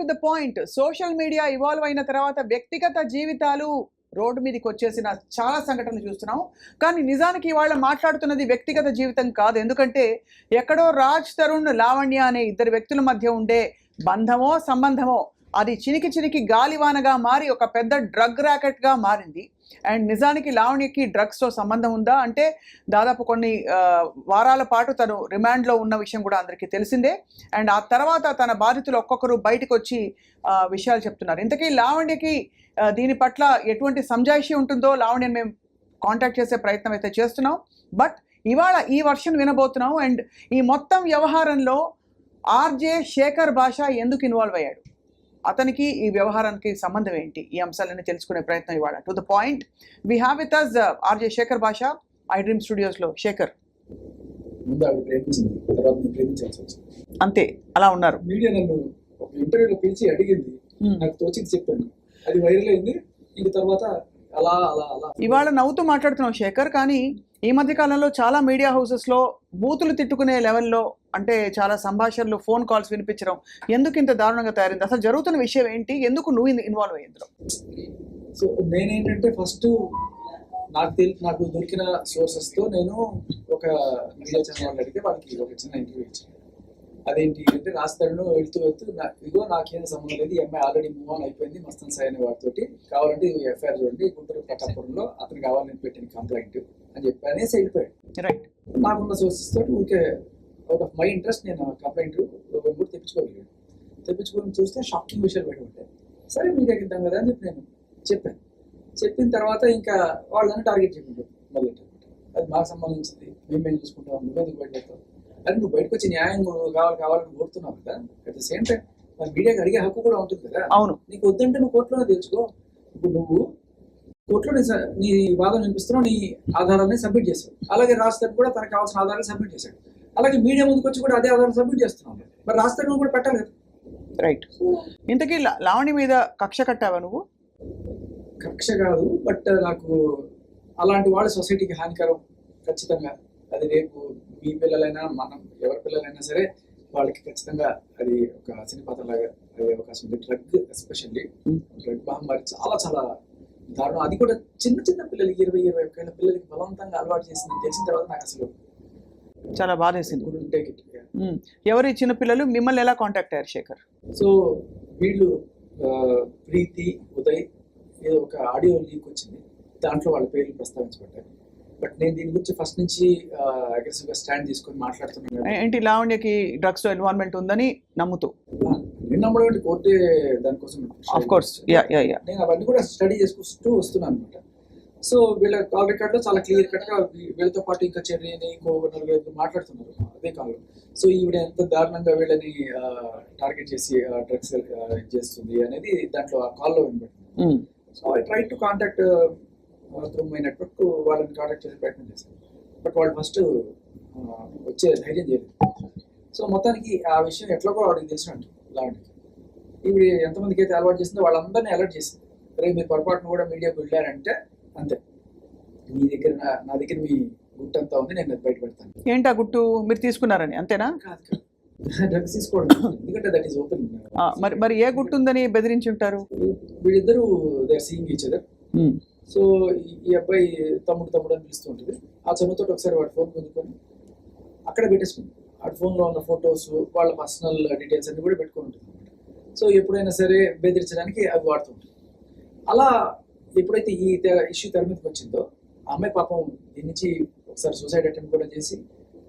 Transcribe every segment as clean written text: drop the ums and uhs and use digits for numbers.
To the point. Social media evolve అయిన తర్వాత వ్యక్తిగత జీవితాలు రోడ్డు మీదకి వచ్చేసిన చాలా సంఘటనలు చూస్తున్నాం. కానీ నిజానికి ఇవాళ మాట్లాడుతున్నది వ్యక్తిగత జీవితం కాదు. ఎందుకంటే ఎక్కడో రాజ్ తరుణ్, లావణ్య అనే ఇద్దరు వ్యక్తుల మధ్య ఉండే బంధమో సంబంధమో అది చినికి చినికి గాలివానగా మారి ఒక పెద్ద డ్రగ్ ర్యాకెట్గా మారింది. అండ్ నిజానికి లావణ్యకి డ్రగ్స్తో సంబంధం ఉందా అంటే దాదాపు కొన్ని వారాల పాటు తను రిమాండ్లో ఉన్న విషయం కూడా అందరికీ తెలిసిందే. అండ్ ఆ తర్వాత తన బాధితులు ఒక్కొక్కరు బయటకు వచ్చి విషయాలు చెప్తున్నారు. ఇంతకీ లావణ్యకి దీని పట్ల ఎటువంటి సంజాయిషి ఉంటుందో లావణ్యని మేము కాంటాక్ట్ చేసే ప్రయత్నం అయితే చేస్తున్నాం. బట్ ఇవాళ ఈ వర్షన్ వినబోతున్నాం. అండ్ ఈ మొత్తం వ్యవహారంలో ఆర్జే శేఖర్ భాష ఎందుకు ఇన్వాల్వ్ అయ్యాడు, అతనికి ఈ వ్యవహారానికి సంబంధం ఏంటి, ఈ అంశాలన్నీ తెలుసుకునే ప్రయత్నం ఇవాళ. To the point we have with us RJ Shekhar Basha, I dream స్టూడియోస్లో. Shekhar, అంతే అలా ఉన్నారు. మీడియా నన్ను ఒక ఇంటర్వ్యూలో పిలిచి అడిగింది, నాకు తోచింది చెప్పాను, అది వైరల్ అయింది. ఇంక తర్వాత అలా అలా అలా ఇవాళ నవ్వుతూ మాట్లాడుతున్నాం శేఖర్, కానీ ఈ మధ్య కాలంలో చాలా మీడియా హౌసెస్లో బూతులు తిట్టుకునే లెవెల్లో అంటే చాలా సంభాషణలు, ఫోన్ కాల్స్ వినిపించడం ఎందుకు ఇంత దారుణంగా తయారైంది? అసలు జరుగుతున్న విషయం ఏంటి? ఎందుకు నువ్వు ఇన్వాల్వ్ అయ్యింది? సో నేనేంటంటే ఫస్ట్ నాకు దొరికిన సోర్సెస్తో నేను ఒక మీడియా ఛానల్ అడిగితే వాళ్ళకి ఒక చిన్న ఇంటర్వ్యూ ఇచ్చాను. అదేంటి అంటే రాస్తాను వెళ్తూ ఇదిగో నాకేం సంబంధం లేదు, ఈ అమ్మాయి ఆల్రెడీ మూవ్ ఆన్ అయిపోయింది మస్తన్ సాయి అనే వాడితోటి, కావాలంటే ఇది ఎఫ్ఐఆర్ చూడండి, గుంటూరు ప్రతాపురంలో అతను కావాలని పెట్టిన కంప్లైంట్ అని చెప్పి అనేసి వెళ్ళిపోయాడు. రైట్. నాకున్న సోర్సెస్ తోటి ఊరికే అవుట్ ఆఫ్ మై ఇంట్రెస్ట్ నేను కంప్లైంట్ కూడా తెప్పించుకోగలిగాను. తెప్పించుకొని చూస్తే షాకింగ్ విషయాలు బయట ఉంటాయి. సరే మీడియాకి ఇద్దాం కదా అని చెప్పి నేను చెప్పాను. చెప్పిన తర్వాత ఇంకా వాళ్ళని టార్గెట్ చేయకుండా మళ్ళీ అది మాకు సంబంధించింది, మేమేం చూసుకుంటాం, నువ్వెందుకు బయట పెడతావు, అది నువ్వు బయటకు వచ్చి న్యాయం కావాలని కోరుతున్నావు కదా. అట్ ద సేమ్ టైం మరి మీడియాకి అడిగే హక్కు కూడా ఉంటుంది కదా. అవును. నీకు వద్దంటే నువ్వు కోర్టులోనే తెలుసుకో. ఇప్పుడు నువ్వు కోర్టులో నీ వాదన వినిపిస్తున్నావు, నీ ఆధారాన్ని సబ్మిట్ చేశావు. అలాగే రాస్తాను కూడా తనకు కావాల్సిన ఆధారాలు సబ్మిట్ చేశాడు. అలాగే మీడియా ముందుకు వచ్చి కూడా అదే ఆధారం సబ్మిట్ చేస్తున్నావు. మరి రాస్తాను నువ్వు కూడా పెట్టాలి కదా. రైట్. ఇంతకీ లావణి మీద కక్ష కట్టావా నువ్వు? కక్ష కాదు, బట్ నాకు అలాంటి వాళ్ళ సొసైటీకి హానికరం ఖచ్చితంగా. అది రేపు మీ పిల్లలైనా మనం ఎవరి పిల్లలైనా సరే వాళ్ళకి ఖచ్చితంగా అది ఒక సినిపాతలాగా అయ్యే అవకాశం ఉంది. డ్రగ్ ఎస్పెషల్లీ డ్రగ్ మహమ్మారి చాలా చాలా దారుణం. అది కూడా చిన్న చిన్న పిల్లలు 20-21 ఏళ్ళ పిల్లలకి బలవంతంగా అలవాటు చేసిందని తెలిసిన తర్వాత నాకు అసలు చాలా బాధేసింది. ఎవరు చిన్న పిల్లలు? మిమ్మల్ని ఎలా కాంటాక్ట్ అయ్యారు శేఖర్? సో వీళ్ళు ప్రీతి, ఉదయ్ ఏదో ఒక ఆడియో లీక్ వచ్చింది, దాంట్లో వాళ్ళ పేర్లు ప్రస్తావించబడ్డారు. బట్ నేను దీని గురించి ఫస్ట్ నుంచి అగ్రెసివ్గా స్టాండ్ తీసుకొని మాట్లాడుతున్నాను. ఏంటి లావణ్యకి డ్రగ్స్ ఇన్వాల్వ్మెంట్ ఉందని నమ్ముతూ? నేను నమ్మడం కోర్టే దానికోసం. ఆఫ్ కోర్స్, నేను అవన్నీ కూడా స్టడీ చేసుకుంటూ వస్తున్నాను అనమాట. సో వీళ్ళ కాల్ రికార్డులో చాలా క్లియర్ కట్గా వీళ్ళతో పాటు ఇంకా చెర్రీని ఇంకో 4 మాట్లాడుతున్నారు అదే కాల్లో. సో ఈవిడ ఎంత దారుణంగా వీళ్ళని టార్గెట్ చేసి డ్రగ్స్ చేస్తుంది అనేది దాంట్లో ఆ కాల్లో వినబడుతుంది. So I try to contact through my network, వాళ్ళని కాంటాక్ట్ చేసే ప్రయత్నం చేశాను. బట్ వాళ్ళు ఫస్ట్ వచ్చే ధైర్యం చేయలేదు. సో మొత్తానికి ఆ విషయం ఎట్లాగో వాడికి తెలిసినట్టు లాంటిది. ఈవిడ ఎంతమందికి అయితే అలవాటు చేసిందో వాళ్ళందరినీ అలర్ట్ చేసింది. రేపు మీరు పొరపాటును కూడా మీడియాకు వెళ్ళారంటే అంతే, మీ దగ్గర నా దగ్గర మీ గుట్టు అంతా ఉంది, నేను బయట పెడతాను. ఏంటి ఆ గుట్టు? మీరు తీసుకున్నారని అంతేనా? కాదు, డ్రగ్స్ తీసుకోవడం, ఎందుకంటే దట్ ఈస్ ఓపెన్. మరి ఏ గుట్టు ఉందని బెదిరించి ఉంటారు? వీళ్ళిద్దరూ they are seeing each other. So ఈ అబ్బాయి తమ్ముడు అని పిలుస్తూ ఉంటుంది. ఆ చనువుతో ఒకసారి వాడి ఫోన్ పొందుకొని అక్కడ పెట్టేసుకుంది. వాడి ఫోన్లో ఉన్న ఫొటోస్, వాళ్ళ పర్సనల్ డీటెయిల్స్ అన్ని కూడా పెట్టుకుని ఉంటుంది అనమాట. సో ఎప్పుడైనా సరే బెదిరించడానికి అది వాడుతుంటుంది. అలా ఎప్పుడైతే ఈ ఇష్యూ తెర మీదకి వచ్చిందో ఆ అమ్మాయి పాపం దీని నుంచి ఒకసారి సూసైడ్ అటెంప్ట్ కూడా చేసి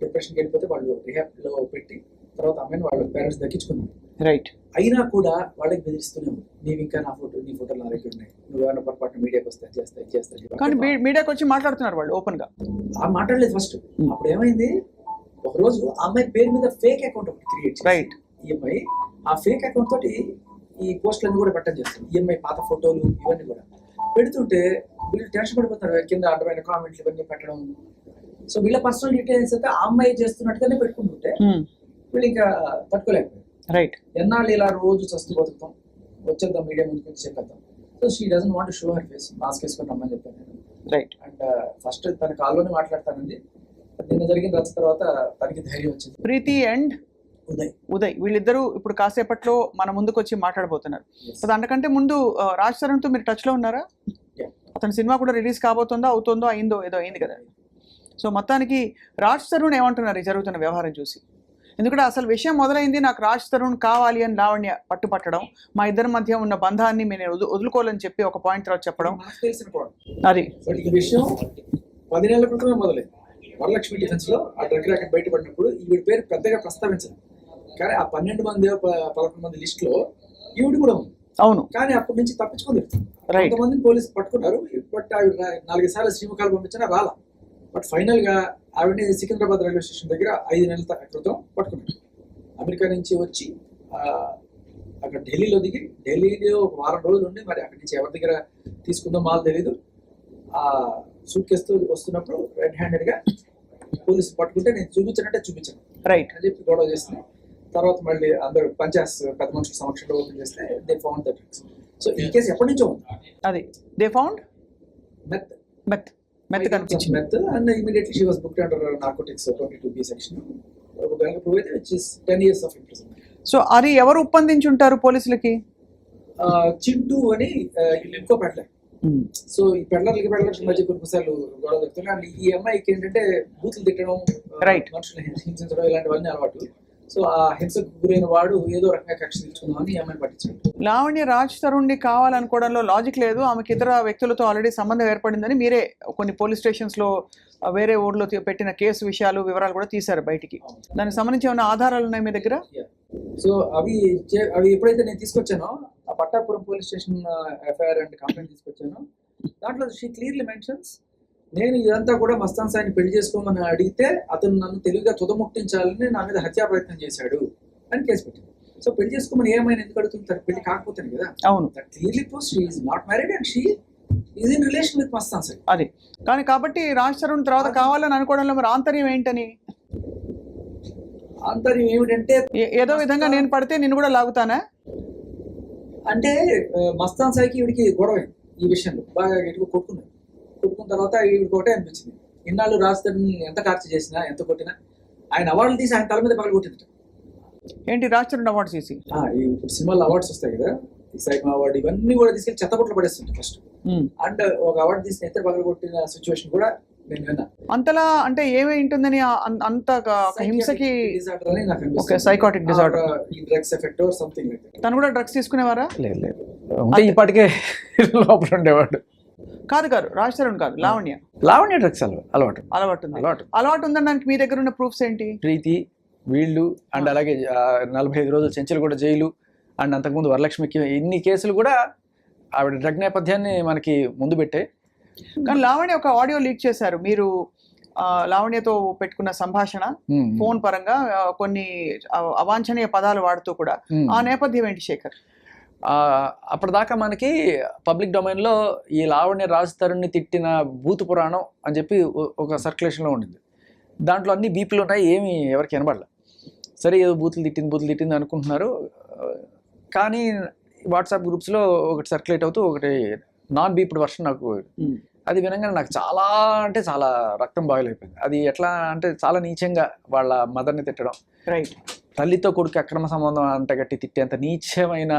డిప్రెషన్కి వెళ్ళిపోతే వాళ్ళు రిహాబ్లో పెట్టి తర్వాత అమ్మాయిని వాళ్ళ పేరెంట్స్ దక్కించుకున్నారు. రైట్. అయినా కూడా వాళ్ళకి బెదిరిస్తూనే ఉంది, నీవు ఇంకా నీ ఫోటోలు నా దగ్గర ఉన్నాయి, నువ్వేమైనా పొరపాటు మీడియాకి వస్తే చేస్తా. కానీ మీడియాకి వచ్చి మాట్లాడుతున్నారు వాళ్ళు ఓపెన్ గా. మాట్లాడలేదు ఫస్ట్. అప్పుడు ఏమైంది, ఒక రోజు ఆ అమ్మాయి పేరు మీద ఫేక్ అకౌంట్ ఒకటి క్రియేట్ చేసి రైట్. ఈ అమ్మాయి ఆ ఫేక్ అకౌంట్ తోటి ఈ పోస్టులన్నీ కూడా పెట్టడం చేస్తుంది. ఈ అమ్మాయి పాత ఫోటోలు ఇవన్నీ కూడా పెడుతుంటే వీళ్ళు టెన్షన్ పడిపోతారు, కింద అడ్డమైన కామెంట్లు ఇవన్నీ పెట్టడం. సో వీళ్ళ పర్సనల్ డీటెయిల్స్ అయితే ఆ అమ్మాయి చేస్తున్నట్టుగానే పెట్టుకుంటుంటే వీళ్ళు ఇంకా తట్టుకోలేకపోయారు. రైట్. ఎన్నాళ్ళు ఇలా రోజు చస్తూ బతుకుతాం, వచ్చేద్దాం మీడియా ముందుకు వచ్చి చెప్పేద్దాం. So she doesn't want to show her face, mask వేసుకొని రమ్మని చెప్పాను నేను. రైట్. అండ్ ఫస్ట్ తన కాల్లోనే మాట్లాడతానండి. నిన్న జరిగిన రచ్చ తర్వాత తనకి ధైర్యం వచ్చింది. ప్రీతి అండ్ ఉదయ్ వీళ్ళిద్దరూ ఇప్పుడు కాసేపట్లో మన ముందుకు వచ్చి మాట్లాడబోతున్నారు. Yes. సో దానికంటే ముందు రాజ్ తరుణ్తో మీరు టచ్లో ఉన్నారా? Yeah. అతని సినిమా కూడా రిలీజ్ కాబోతుందో అవుతుందో అయిందో ఏదో అయింది కదా. సో మొత్తానికి రాజ్ తరుణ్ ఏమంటున్నారు ఈ జరుగుతున్న వ్యవహారం చూసి? ఎందుకంటే అసలు విషయం మొదలైంది నాకు రాజ్ తరుణ్ కావాలి అని లావణ్య పట్టుపట్టడం, మా ఇద్దరి మధ్య ఉన్న బంధాన్ని నేను వదులుకోవాలని చెప్పి ఒక పాయింట్ తర్వాత చెప్పడం. మనకు తెలిసిన కూడా అది బట్ ఈ విషయం 10 నెలల క్రితమే మొదలైంది. వరలక్ష్మి డిఫెన్స్ లో ఆ డ్రగ్ ర్యాకెట్ బయటపడినప్పుడు ఈవిడ పేరు పెద్దగా ప్రస్తావించదు, కానీ ఆ 12 మంది 11 మంది లిస్ట్ లో ఈవిడ కూడా ఉంది. అవును, కానీ అప్పటి నుంచి తప్పించుకొని రైట్. కొంతమందిని పోలీసు పట్టుకున్నారు. బట్ ఆవిడ 4 సార్లు శ్రీముఖాలు పంపించినా రాలా. బట్ ఫైనల్ గా ఆవిడని సికింద్రాబాద్ రైల్వే స్టేషన్ దగ్గర 5 నెలల క్రితం పట్టుకున్నారు. అమెరికా నుంచి వచ్చి అక్కడ ఢిల్లీలో దిగి ఢిల్లీలో ఒక వారం రోజులు ఉండి మరి అక్కడి నుంచి ఎవరి దగ్గర తీసుకుందో మాకు తెలీదు. ఆ సూట్ కేసుతో వస్తున్నప్పుడు రెడ్ హ్యాండెడ్ గా పోలీసు పట్టుకుంటే నేను చూపించానంటే చూపించాను రైట్ అని చెప్పి గొడవ చేసింది. తర్వాత మళ్ళీ అందరూ పంచాయత్ పెద్ద మనుషుల సమక్షంలో ఓపెన్ చేస్తే they found the drugs. So ఈ కేసు ఎప్పటి నుంచో ఉంది. అది దే ఫౌండ్ మెత్ మెత్ కనిపించింది. Meth and immediately she was booked under narcotics 22B section. దానికి ప్రూవ్ అయితే which is 10 years of imprisonment. So అది ఎవరు ఒప్పందించి ఉంటారు పోలీసులకి? చింటూ అని ఇంకో పెడ్లర్. సో ఈ పెడ్లర్లకి మధ్య కొన్నిసార్లు గొడవ జరుగుతుంది. అండ్ ఈ అమ్మాయికి ఏంటంటే బూతులు తిట్టడం, రైట్, మనుషులు హింసించడం ఇలాంటివన్నీ అలవాటు. సో ఆ హింసకు గురైన వాడు ఏదో రకంగా కక్ష తీర్చుకుందామని ఈ అమ్మాయిని పట్టించాడు. లావణ్య రాజ్ తరుణ్ని కావాలనుకోవడంలో లాజిక్ లేదు. ఆమెకి ఇతర వ్యక్తులతో ఆల్రెడీ సంబంధం ఏర్పడిందని మీరే కొన్ని పోలీస్ స్టేషన్స్లో వేరే ఊర్లో పెట్టిన కేసు విషయాలు వివరాలు కూడా తీశారు బయటికి. దానికి సంబంధించి ఏమైనా ఆధారాలు ఉన్నాయి మీ దగ్గర? సో అవి ఎప్పుడైతే నేను తీసుకొచ్చానో ఆ Pattapuram police station FIR and complaint తీసుకొచ్చాను, దాంట్లో షీ క్లియర్లీ మెన్షన్స్ నేను ఇదంతా కూడా మస్తాన్ సాయిని పెళ్లి చేసుకోమని అడిగితే అతను నన్ను తెలివిగా తుదముట్టించాలని నా మీద హత్యా ప్రయత్నం చేశాడు అని కేసు పెట్టింది. సో పెళ్లి చేసుకోమని ఏమైనా ఎందుకు అడుగుతుంది? పెళ్లి కాకపోతాను కదా. అవును, that clearly proves she is not married and she is in relation with Mastan Sai. అది కానీ కాబట్టి రాజ్ తరుణ్ తర్వాత కావాలని అనుకోవడంలో మరి ఆంతర్యం ఏంటని? ఆంతర్యం ఏమిటంటే ఏదో విధంగా నేను పడితే నిన్ను కూడా లాగుతానా అంటే మస్తాన్ సాయికి ఈవిడికి గొడవ ఈ విషయంలో బాగా గట్టిగా కొట్టుకున్న తర్వాత ఈవిడికి ఒకటే అనిపించింది, ఇన్నాళ్ళు రాజ్ తరుణ్ ఎంత టార్చర్ చేసినా ఎంత కొట్టినా ఆయన అవార్డులు తీసి ఆయన తల మీద పగల కొట్టింది. ఏంటి రాజ్ తరుణ్ అవార్డు తీసి? ఇప్పుడు సినిమాలో అవార్డ్స్ వస్తాయి కదా, ఈ సైమా అవార్డు ఇవన్నీ కూడా తీసుకెళ్ళి చెత్తకొట్లు పడేస్తుంది ఫస్ట్. అండ్ ఒక అవార్డు తీసిన ఎత్తే పగల కొట్టిన సిచ్యువేషన్ కూడా నేను విన్నా. అంతలా అంటే ఏమై ఉంటుందని అంత హింసకి? డిజార్డర్ అని నాకు ఓకే, సైకాటిక్ డిజార్డర్, ఈ drugs effect or something like that. తను కూడా డ్రగ్స్ తీసుకునేవారా? లేదు అంటే ఇప్పటికే లోపల ఉండేవాడు. కాదు రాజ్ తరుణ్ కాదు, లావణ్య డ్రగ్స్ అలవాటు అలవాటు ఉందనడానికి మీ దగ్గర ఉన్న ప్రూఫ్స్ ఏంటి? ప్రీతి వీళ్ళు అండ్ అలాగే 45 రోజులు చెంచల్ కూడా జైలు అండ్ అంతకుముందు వరలక్ష్మికి ఇన్ని కేసులు కూడా ఆవిడ డ్రగ్ నేపథ్యాన్ని మనకి ముందు పెట్టే. కానీ లావణ్య ఒక ఆడియో లీక్ చేశారు మీరు, లావణ్యతో పెట్టుకున్న సంభాషణ ఫోన్ పరంగా కొన్ని అవాంఛనీయ పదాలు వాడుతూ కూడా. ఆ నేపథ్యం ఏంటి శేఖర్? అప్పటిదాకా మనకి పబ్లిక్ డొమైన్లో ఈ లావణ్య రాజ్ తరుణ్ని తిట్టిన భూత పురాణం అని చెప్పి ఒక సర్క్యులేషన్లో ఉండింది. దాంట్లో అన్ని బీపీలు ఉన్నాయి, ఏమి ఎవరికి వినబడలే. సరే ఏదో బూతులు తిట్టింది అనుకుంటున్నారు. కానీ వాట్సాప్ గ్రూప్స్లో ఒకటి సర్క్యులేట్ అవుతూ ఒకటి నాన్ బీప్డ్ వర్షన్ నాకు అది వినగానే నాకు చాలా అంటే చాలా రక్తం బాయిల్ అయిపోయింది. అది ఎట్లా అంటే చాలా నీచంగా వాళ్ళ మదర్ని తిట్టడం, రైట్, తల్లితో కొడుకు అక్రమ సంబంధం అంటగట్టి తిట్టేంత నీచమైన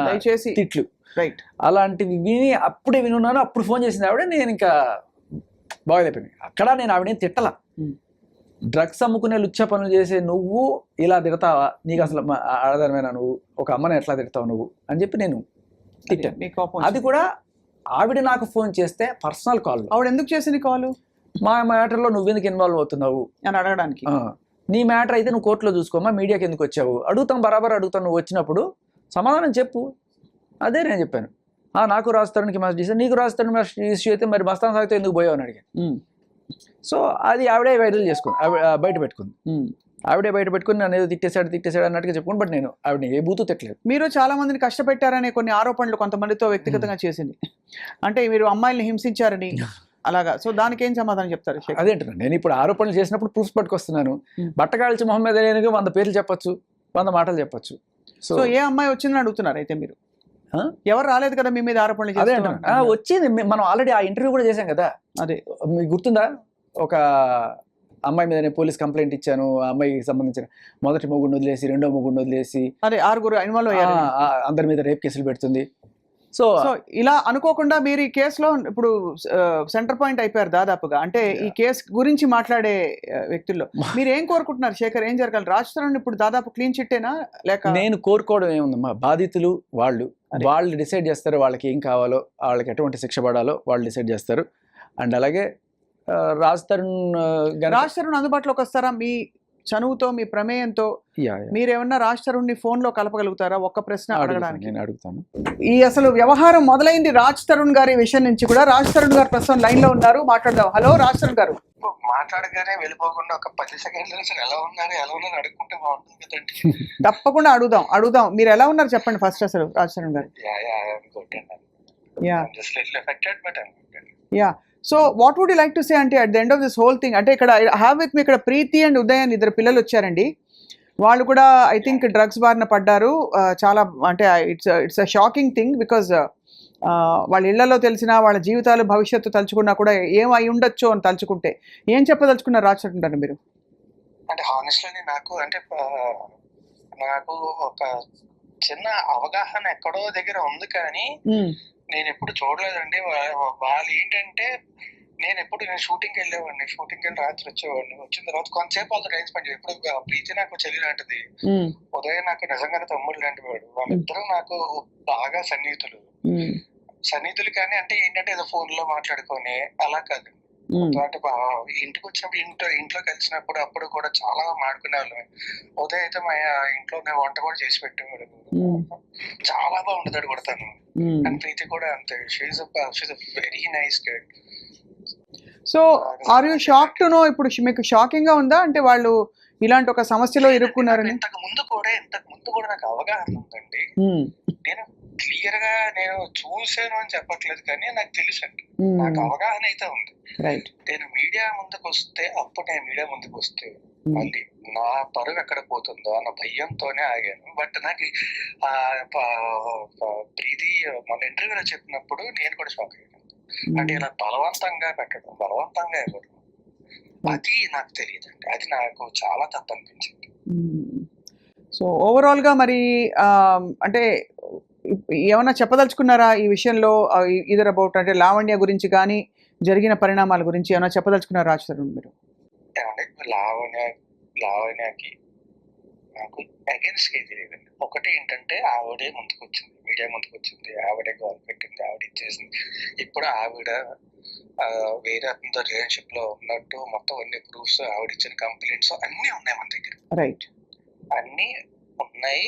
తిట్లు, రైట్, అలాంటివి విని అప్పుడే వినున్నాను. అప్పుడు ఫోన్ చేసింది ఆవిడ, నేను ఇంకా బాయిల్ అయిపోయింది. అక్కడ నేను ఆవిడేం తిట్టలా. డ్రగ్స్ అమ్ముకునే లుచ్చ పనులు చేసే నువ్వు ఇలా తిడతావా, నీకు అసలు ఆడదానమైన నువ్వు ఒక అమ్మని ఎట్లా తిడతావు నువ్వు అని చెప్పి నేను తిట్టాను. అది కూడా ఆవిడ నాకు ఫోన్ చేస్తే పర్సనల్ కాల్. ఆవిడ ఎందుకు చేసింది కాల్? మా మ్యాటర్లో నువ్వెందుకు ఇన్వాల్వ్ అవుతున్నావు అని అడగడానికి. నీ మ్యాటర్ అయితే నువ్వు కోర్టులో చూసుకోమా, మీడియాకి ఎందుకు వచ్చావు అడుగుతాం, బరాబర్ అడుగుతాను, నువ్వు వచ్చినప్పుడు సమాధానం చెప్పు. అదే నేను చెప్పాను. నాకు రాజ్ తరుణ్కి మెసేజ్ చేశాను, నీకు రాజ్ తరుణ్ ఇష్యూ అయితే మరి మస్తాన్ సాయితో ఎందుకు పోయావు అని అడిగాను. సో అది ఆవిడే వైరల్ చేసుకుంది, బయట పెట్టుకుంది. ఆవిడే బయట పెట్టుకుని నన్ను ఏదో తిట్టేశాడు అన్నట్టుగా చెప్పుకుని. బట్ నేను ఆవిడని ఏ బూతు తిట్టలేదు. మీరు చాలా మందిని కష్టపెట్టారనే కొన్ని ఆరోపణలు కొంతమందితో వ్యక్తిగతంగా చేసింది, అంటే మీరు అమ్మాయిల్ని హింసించారని అలాగా. సో దానికి ఏం సమాధానం చెప్తారు? అదేంటున్నాను, నేను ఇప్పుడు ఆరోపణలు చేసినప్పుడు ప్రూఫ్స్ పట్టుకొస్తున్నాను. బట్టకాల్చి మొహమ్మద్ అలీకి 100 పేర్లు చెప్పొచ్చు, 100 మాటలు చెప్పొచ్చు. సో ఏ అమ్మాయి వచ్చిందని అడుగుతున్నారు అయితే మీరు? ఎవరు రాలేదు కదా మీ మీద ఆరోపణలు? అదే వచ్చింది, మనం ఆల్రెడీ ఆ ఇంటర్వ్యూ కూడా చేశాం కదా. అదే మీకు గుర్తుందా? ఒక అమ్మాయి మీద నేను పోలీస్ కంప్లైంట్ ఇచ్చాను, ఆ అమ్మాయికి సంబంధించిన మొదటి మొగుడిని వదిలేసి రెండో మొగుడిని వదిలేసి అదే 6 ఇన్వాల్వ్ అయ్యారు. అందరి మీద రేప్ కేసులు పెడుతుంది. సో సో ఇలా అనుకోకుండా మీరు ఈ కేసులో ఇప్పుడు సెంటర్ పాయింట్ అయిపోయారు దాదాపుగా. అంటే ఈ కేసు గురించి మాట్లాడే వ్యక్తుల్లో మీరు ఏం కోరుకుంటున్నారు శేఖర్? ఏం జరగాలి? రాజ్ తరుణ్ ఇప్పుడు దాదాపు క్లీన్ చిట్టేనా లేక? నేను కోరుకోవడం ఏముందమ్మా, బాధితులు వాళ్ళు డిసైడ్ చేస్తారు వాళ్ళకి ఏం కావాలో, వాళ్ళకి ఎటువంటి శిక్ష పడాలో వాళ్ళు డిసైడ్ చేస్తారు. అండ్ అలాగే రాజ్ తరుణ్ అందుబాటులోకి వస్తారా? మీ చనువుతో, మీ ప్రమేయంతో మీరేమన్నా రాజ్ తరుణ్ని ఫోన్లో కలపగలుగుతారా? ఒక్క ప్రశ్న అడగడానికి నేను అడుగుతాను. ఈ అసలు వ్యవహారం మొదలైంది రాజ్ తరుణ్ గారి విషయం నుంచి కూడా. రాజ్ తరుణ్ గారు ప్రస్తుతం లైన్ లో ఉన్నారు, మాట్లాడదాం. హలో రాజ్ తరుణ్ గారు. మాట్లాడగానే వెళ్ళిపోకుండా ఒక 10 సెకండ్లు ఎలా ఉన్నారు అడుగుకుంటే బాగుంటుంది కదండి. తప్పకుండా అడుగుదాం. మీరు ఎలా ఉన్నారు చెప్పండి ఫస్ట్ అసలు రాజ్ తరుణ్ గారు. Yeah so what would you like to say అంటే at the end of this whole thing? అంటే ఇక్కడ హ్యావ్ విత్ మీ ఇక్కడ ప్రీతి అండ్ ఉదయ్ అని 2 పిల్లలు వచ్చారండి. వాళ్ళు కూడా ఐ థింక్ డ్రగ్స్ బారిన పడ్డారు. చాలా అంటే it's a shocking thing because వాళ్ళ ఇళ్లలో తెలిసిన వాళ్ళ జీవితాలు భవిష్యత్తు తలుచుకున్నా కూడా ఏం అయి ఉండొచ్చు అని తలుచుకుంటే ఏం చెప్పదలుచుకున్నారు రాజ్ తరుణ్ గారు మీరు? అంటే హానెస్ట్లీ నాకు ఒక చిన్న అవగాహన ఎక్కడో దగ్గర ఉంది, కానీ నేను ఎప్పుడు చూడలేదండి. వాళ్ళు ఏంటంటే నేను షూటింగ్కి వెళ్ళేవాడిని, షూటింగ్కి వెళ్ళి రాత్రి వచ్చేవాడిని. వచ్చిన తర్వాత కొంతసేపు వాళ్ళతో టైం స్పెండ్ చేయాలి. ఇప్పుడు ప్రీతి నాకు చెల్లి లాంటిది, ఉదయం నాకు నిజంగానే తమ్ముడు లాంటి వాడు. వాళ్ళిద్దరూ నాకు బాగా సన్నిహితులు కానీ అంటే ఏంటంటే ఏదో ఫోన్ లో మాట్లాడుకొని అలా కాదు. అంటే ఇంటికి వచ్చినప్పుడు ఇంట్లో కలిసినప్పుడు అప్పుడు కూడా చాలా మాట్లాడుకునే వాళ్ళం. ఉదయం అయితే మా ఇంట్లోనే వంట కూడా చేసి పెట్టేవాడు, చాలా బాగుంటుంది కూడా తను. అండ్ ప్రీతి కూడా అంతే, she's very nice girl. So are you shock to know? ఇప్పుడు మీకు షాకింగ్ గా ఉందా అంటే వాళ్ళు ఇలాంటి ఒక సమస్యలో ఇరుక్కున్నారని? ఇంతకు ముందు కూడా నాకు అవగాహన ఉందండి. నేను క్లియర్ గా నేను చూసాను అని చెప్పట్లేదు, కానీ నాకు తెలుసు అండి, నాకు అవగాహన అయితే ఉంది. నేను మీడియా ముందుకు వస్తే మళ్ళీ నా పరువు ఎక్కడ పోతుందో అన్న భయంతోనే ఆగాను. బట్ నాకు ప్రీతి మన ఇంటర్వ్యూలో చెప్పినప్పుడు నేను కూడా షాక్ అయ్యాను. అంటే ఇలా బలవంతంగా ఇవ్వడం అది నాకు తెలియదండి, అది నాకు చాలా తప్పు అనిపించింది. సో ఓవరాల్ గా మరి అంటే ఏమన్నా చెప్పదలుచుకున్నారా ఈ విషయంలో? ఇదర్ అబౌట్ అంటే లావణ్య గురించి కానీ జరిగిన పరిణామాల గురించి ఏమైనా చెప్పదలుచుకున్నారా రాజ్ తరుణ్ మీరు? లావణ్యకి నాకు అగేన్స్ట్ ఏది లేదండి. ఒకటి ఏంటంటే ఆవిడే మీడియా ముందుకు వచ్చింది, ఆవిడే గోల్ పెట్టింది, ఆవిడ ఇచ్చేసింది. ఇప్పుడు ఆవిడ వేరే అతనితో రిలేషన్షిప్ లో ఉన్నట్టు మొత్తం అన్ని ప్రూఫ్స్, ఆవిడ ఇచ్చిన కంప్లైంట్స్ అన్ని ఉన్నాయి మన దగ్గర. రైట్, అన్ని ఉన్నాయి.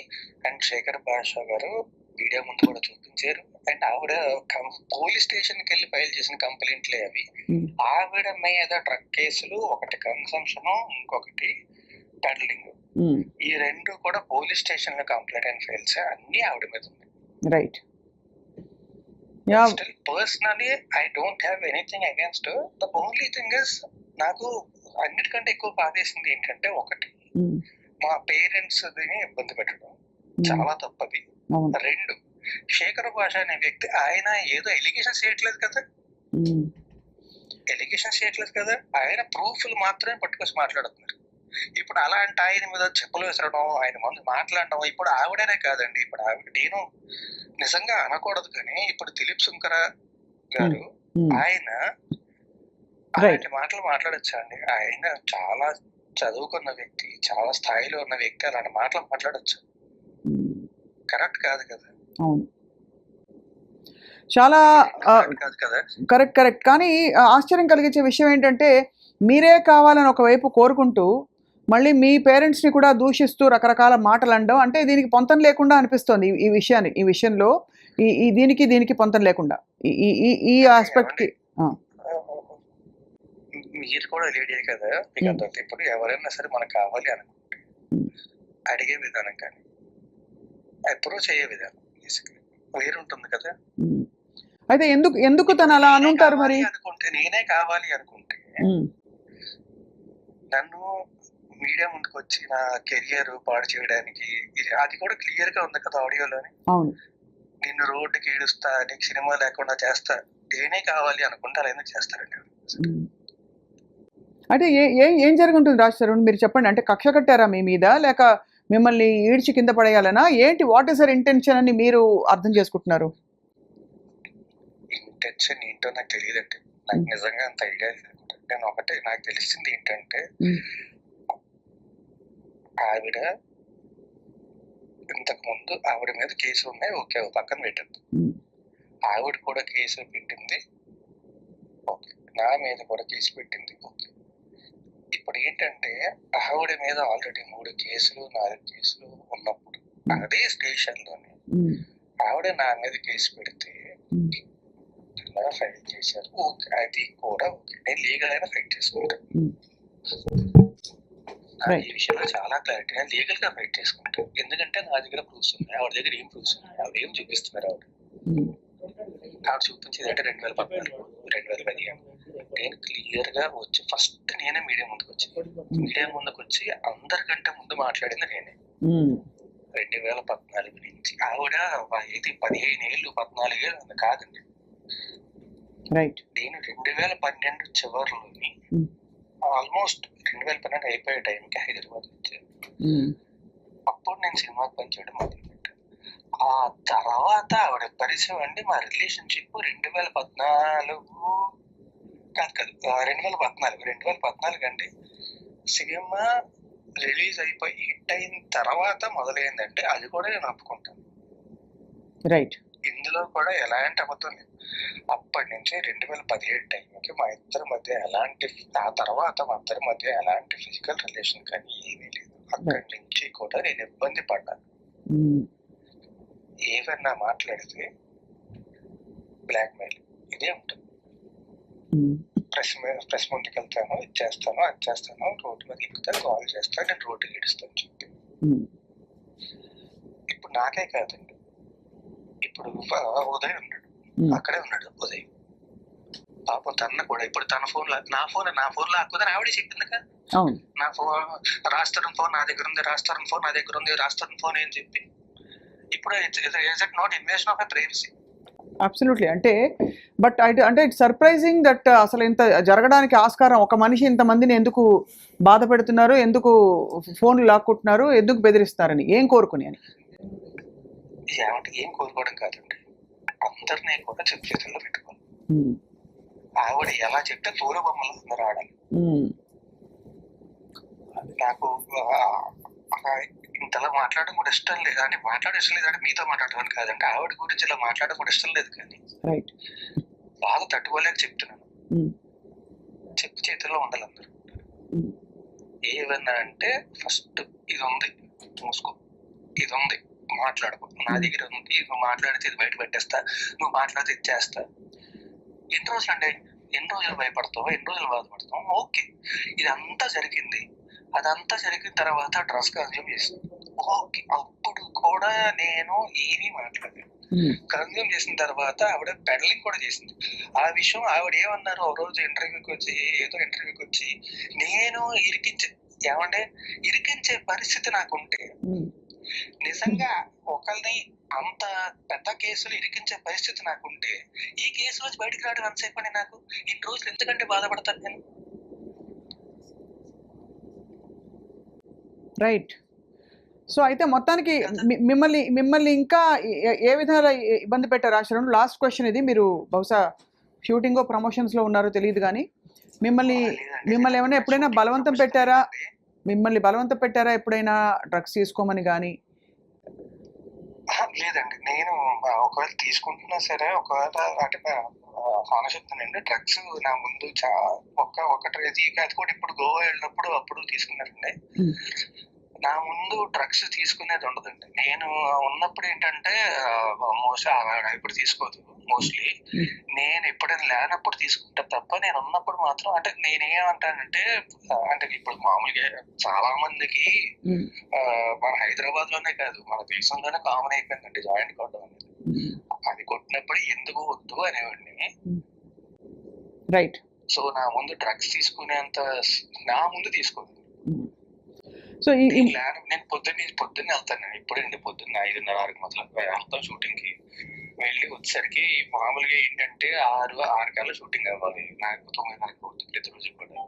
అండ్ శేఖర్ భాషా గారు మీడియా ముందు కూడా చూపించారు. అండ్ ఆవిడ పోలీస్ స్టేషన్ కి వెళ్ళి ఫైల్ చేసిన కంప్లైంట్లే అవి. ఆవిడ మీద డ్రగ్ కేసులు, ఒకటి కన్సంప్షన్, ఇంకొకటి పెడలింగ్, ఈ 2 కూడా పోలీస్ స్టేషన్ లో కంప్లైంట్ అండ్ ఫైల్స్ అన్ని ఆవిడ మీద ఉంది. Right. Still, personally, I don't have anything against her. The only thing is, నాకు అన్నిటికంటే ఎక్కువ బాధేసింది ఏంటంటే, ఒకటి మా పేరెంట్స్ ఇబ్బంది పెట్టడం చాలా తప్పది. 2, శేఖర్ భాష అనే వ్యక్తి ఆయన ఏదో ఎలిగేషన్స్ చేయట్లేదు కదా, ఆయన ప్రూఫ్లు మాత్రమే పట్టుకొచ్చి మాట్లాడుతున్నారు. ఇప్పుడు అలాంటి ఆయన మీద చెప్పులు విసరడం, ఆయన ముందు మాట్లాడడం, ఇప్పుడు ఆవిడనే కాదండి, ఇప్పుడు నేను నిజంగా అనకూడదు కానీ ఇప్పుడు దిలీప్ శంకర గారు ఆయన అలాంటి మాటలు మాట్లాడచ్చా అండి? ఆయన చాలా చదువుకున్న వ్యక్తి, చాలా స్థాయిలో ఉన్న వ్యక్తి అలాంటి మాటలు మాట్లాడచ్చు? కరెక్ట్ కాదు కదా. చాలా కాదు కదా. కరెక్ట్. కానీ ఆశ్చర్యం కలిగించే విషయం ఏంటంటే, మీరే కావాలని ఒకవైపు కోరుకుంటూ మళ్ళీ మీ పేరెంట్స్ని కూడా దూషిస్తూ రకరకాల మాటలు అనడం, అంటే దీనికి పొంతం లేకుండా అనిపిస్తోంది. ఈ విషయంలో దీనికి పొంతం లేకుండా ఈ ఆస్పెక్ట్కి. మీరు కూడా లేడీ కదా, ఇప్పుడు ఎవరైనా సరే మనకు కావాలి అనుకుంటే అడిగే విధానం కానీ అప్రోచ్ అయ్యే విధానం వేరుంటుంది కదా. అయితే ఎందుకు తను అలా అనుంటారు మరి? అనుకుంటే నేనే కావాలి అనుకుంటే నన్ను మీడియా ముందుకు వచ్చి నా కెరియర్ పాడు చేయడానికి, అది కూడా క్లియర్ గా ఉంది కదా ఆడియోలోని. అవును, నిన్ను రోడ్డుకి ఈడుస్తా, నీకు సినిమా లేకుండా చేస్తా, నేనే కావాలి అనుకుంటే అలా ఎందుకు చేస్తారండి? అంటే ఏం జరిగి ఉంటుంది రాజ్ తరుణ్, మీరు చెప్పండి. అంటే కక్ష కట్టారా మీ మీద, లేక మిమ్మల్ని ఈడ్చి కింద పడేయాలనా ఏంటి? వాట్ ఈస్ యర్ ఇంటెన్షన్ అని మీరు అర్థం చేసుకుంటున్నారు? ఇంటెన్షన్ ఏంటో నాకు తెలియదండి. నాకు నిజంగా అంత ఐడియా లేదు. నేను ఒకటే నాకు తెలిసింది ఏంటంటే ఆవిడ ఇంతకు ముందు ఆవిడ మీద కేసులు ఉన్నాయి, ఓకే, ఒక పక్కన పెట్టింది. ఆవిడ కూడా కేసు పెట్టింది, ఓకే. నా మీద కూడా కేసు పెట్టింది, ఓకే. ఇప్పుడు ఏంటంటే ఆవిడ మీద ఆల్రెడీ 3 కేసులు 4 కేసులు ఉన్నప్పుడు అదే స్టేషన్ లోనే ఆవిడ నా మీద కేసు పెడితే ఫైట్ చేశారు, ఓకే, అది కూడా ఓకే. నేను లీగల్ అయినా ఫైట్ చేసుకుంటాను. ఈ విషయంలో చాలా క్లారిటీ, నేను లీగల్ గా ఫైట్ చేసుకుంటాను. ఎందుకంటే నా దగ్గర ప్రూఫ్స్ ఉన్నాయి, ఆవిడ దగ్గర ఏం ప్రూఫ్స్ ఉన్నాయి, ఆవిడ ఏం చూపిస్తున్నారు. ఆవిడ చూపించేది అంటే 2014 2015 నేను క్లియర్ గా వచ్చి ఫస్ట్ నేనే మీడియా ముందుకు వచ్చి అందరికంటే ముందు మాట్లాడింది నేనే. 2014 నుంచి ఆవిడ ఇది 15 ఏళ్ళు 14 ఏళ్ళు కాదండి. నేను 2012 చివరిలోని ఆల్మోస్ట్ 2012 అయిపోయే టైంకి హైదరాబాద్ వచ్చాను. అప్పుడు నేను సినిమాకి పనిచేయడం మొదలుపెట్టాను. ఆ తర్వాత ఆవిడ పరిచయం అండి. మా రిలేషన్షిప్ 2014 అండి. సినిమా రిలీజ్ అయిపోయి హిట్ అయిన తర్వాత మొదలైందంటే అది కూడా నేను ఒప్పుకుంటాను. రైట్. ఇందులో కూడా ఎలాంటి అబద్ధం లేదు. అప్పటి నుంచి 2017 టైంకి మా ఇద్దరి మధ్య ఎలాంటి, ఆ తర్వాత మా ఇద్దరి మధ్య ఎలాంటి ఫిజికల్ రిలేషన్ కానీ ఏమీ లేదు. అక్కడి నుంచి కూడా నేను ఇబ్బంది పడ్డాను. ఏమన్నా మాట్లాడితే బ్లాక్మెయిల్ ఇదే ఉంటుంది. ప్రెస్ ముందుకు వెళ్తాను, ఇది చేస్తాను, అది చేస్తాను, రోడ్డు మీద ఎక్కుతాను, కాల్ చేస్తాను, నేను రోడ్డు గడిస్తాను చెప్పి. ఇప్పుడు నాకే కాదండి, ఇప్పుడు ఉదయ్ ఉన్నాడు, అక్కడే ఉన్నాడు ఉదయ్. పాపం తన కూడా ఇప్పుడు తన ఫోన్ నా ఫోన్ లాక్కుదని ఆవిడే చెప్పింది కదా. నా ఫోన్ రాస్తారని ఫోన్ నా దగ్గర ఉంది, రాస్తారని ఫోన్ నా దగ్గర ఉంది, రాస్తారని ఫోన్ ఏం చెప్పి. ఇప్పుడు is it not invasion of privacy? Absolutely. అంటే బట్ అంటే ఇట్స్ సర్ప్రైజింగ్ దట్ అసలు ఇంత జరగడానికి ఆస్కారం, ఒక మనిషి ఇంతమందిని ఎందుకు బాధ పెడుతున్నారు, ఎందుకు ఫోన్లు లాక్కుంటున్నారు, ఎందుకు బెదిరిస్తారని, ఏం కోరుకుని అని. ఏం కోరుకోవడం కాదండి, అందరినీ కూడా చేతుల్లో పెట్టుకోవాలి. ఆవిడ ఎలా చెప్తే తోలు బొమ్మలు అందరూ ఆడాలి. నాకు ఇంతలా మాట్లాడడం కూడా ఇష్టం లేదు, అంటే ఇష్టం లేదంటే మీతో మాట్లాడడం కాదండి, ఆవిడ గురించి ఇలా మాట్లాడడం కూడా ఇష్టం లేదు. కానీ బాగా తట్టుకోలేక చెప్తున్నాను, చెప్పు చేతుల్లో ఉండాలి అందరూ. ఏమన్నా అంటే ఫస్ట్ ఇది ఉంది మూసుకో, ఇది ఉంది మాట్లాడుకో, నా దగ్గర ఉంది, నువ్వు మాట్లాడితే ఇది బయట పెట్టేస్తా, నువ్వు మాట్లాడితే ఇది చేస్తా. ఎన్ని రోజులు అంటే ఎన్ని రోజులు భయపడతావు, ఎన్ని రోజులు బాధపడతావు, ఓకే. ఇదంతా జరిగింది, అదంతా జరిగిన తర్వాత డ్రగ్స్ కన్జ్యూమ్ చేసింది, ఓకే. అప్పుడు కూడా నేను ఏమీ మాట్లాడలేదు. కన్జ్యూమ్ చేసిన తర్వాత ఆవిడ పెడలింగ్ కూడా చేసింది. ఆ విషయం ఆవిడ ఏమన్నారు, ఒక రోజు ఇంటర్వ్యూకి వచ్చి నేను ఇరికించే పరిస్థితి నాకుంటే, నిజంగా ఒకరిని అంత పెద్ద కేసులు ఇరికించే పరిస్థితి నాకుంటే, ఈ కేసు నుంచి బయటకు రావడం ఎంతసేపు అని, నాకు ఇన్ని రోజులు ఎందుకంటే బాధపడతాను నేను. రైట్. సో అయితే మొత్తానికి మిమ్మల్ని ఇంకా ఏ విధంగా ఇబ్బంది పెట్టారు ఆశ్రమం? లాస్ట్ క్వశ్చన్ ఇది. మీరు బహుశా షూటింగ్ ప్రమోషన్స్లో ఉన్నారో తెలియదు, కానీ మిమ్మల్ని ఏమైనా ఎప్పుడైనా బలవంతం పెట్టారా ఎప్పుడైనా డ్రగ్స్ తీసుకోమని కానీ? లేదండి, నేను ఒకవేళ తీసుకుంటున్నా సరే, ఒకవేళ అంటే చెప్తానండి, డ్రగ్స్ నా ముందు ఒకటి అది కూడా ఇప్పుడు గోవా వెళ్ళినప్పుడు అప్పుడు తీసుకున్నారండి. నా ముందు డ్రగ్స్ తీసుకునేది ఉండదండి. నేను ఉన్నప్పుడు ఏంటంటే ఇప్పుడు తీసుకోదు మోస్ట్లీ, నేను ఎప్పుడైనా లేనప్పుడు తీసుకుంటా తప్ప, నేను ఉన్నప్పుడు మాత్రం అంటే నేనేమంటానంటే, అంటే ఇప్పుడు మామూలుగా చాలా మందికి మన హైదరాబాద్ లోనే కాదు మన దేశంలోనే కామన్ అయిపోయిందండి జాయింట్ కొట్టడం అనేది. అది కొట్టినప్పుడు ఎందుకు వద్దు అనేవాడిని. రైట్. సో నా ముందు డ్రగ్స్ తీసుకునేంత నా ముందు తీసుకోదు. సో నేను పొద్దున్నే వెళ్తాను. ఇప్పుడండి పొద్దున్న 5:30 మొదలు వెళ్తాం షూటింగ్ కి. వెళ్ళి వచ్చేసరికి మామూలుగా ఏంటంటే 6 కల్లా షూటింగ్ అవ్వాలి. నాకు 9:30 ప్రతిరోజు కూడా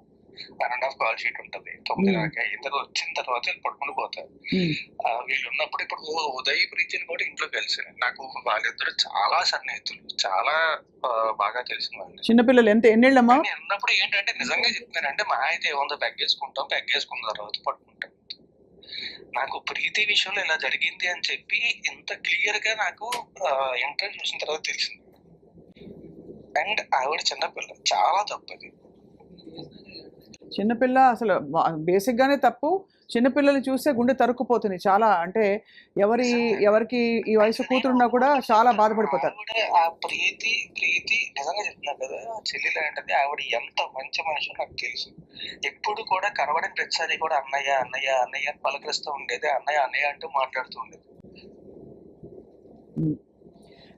1.5 కాల్ షీట్ ఉంటుంది 9 దాకా. ఇంతకు వచ్చిన తర్వాత వీళ్ళు పట్టుకుని పోతారు. వీళ్ళు ఉన్నప్పుడు ఇప్పుడు ఉదయ్ ప్రీతిని కూడా ఇంట్లో కలిసి నాకు వాళ్ళిద్దరు చాలా సన్నిహితులు, చాలా బాగా తెలిసిన వాళ్ళు. చిన్నపిల్లలు ఎన్నేళ్ళమ్మా? ఉన్నప్పుడు ఏంటంటే నిజంగా చెప్తున్నానంటే మా అయితే ఏముందో పెగ్గేసుకున్న తర్వాత పట్టుకుంటాం. నాకు ప్రీతి విషయంలో ఇలా జరిగింది అని చెప్పి ఇంత క్లియర్ గా నాకు ఇంటర్వ్యూ చూసిన తర్వాత తెలిసింది. అండ్ ఆవిడ చిన్నపిల్ల, చాలా తప్పది. చిన్నపిల్ల అసలు బేసిక్ గానే తప్పు. చిన్నపిల్లల్ని చూస్తే గుండె తరుక్కుపోతుంది చాలా. అంటే ఎవరికి ఈ వయసు కూతురున్నా కూడా చాలా బాధపడిపోతారు. ఆ ప్రీతి నిజంగా చెప్తున్నా కదా, చెల్లి లాంటిది. ఆవిడ ఎంత మంచి మనిషి నాకు తెలుసు. ఎప్పుడు కూడా కనబడిన ప్రతిసారి కూడా అన్నయ్య అన్నయ్య అన్నయ్య అని పలకరిస్తూ ఉండేది. అన్నయ్య అన్నయ్య అంటూ మాట్లాడుతూ ఉండేది.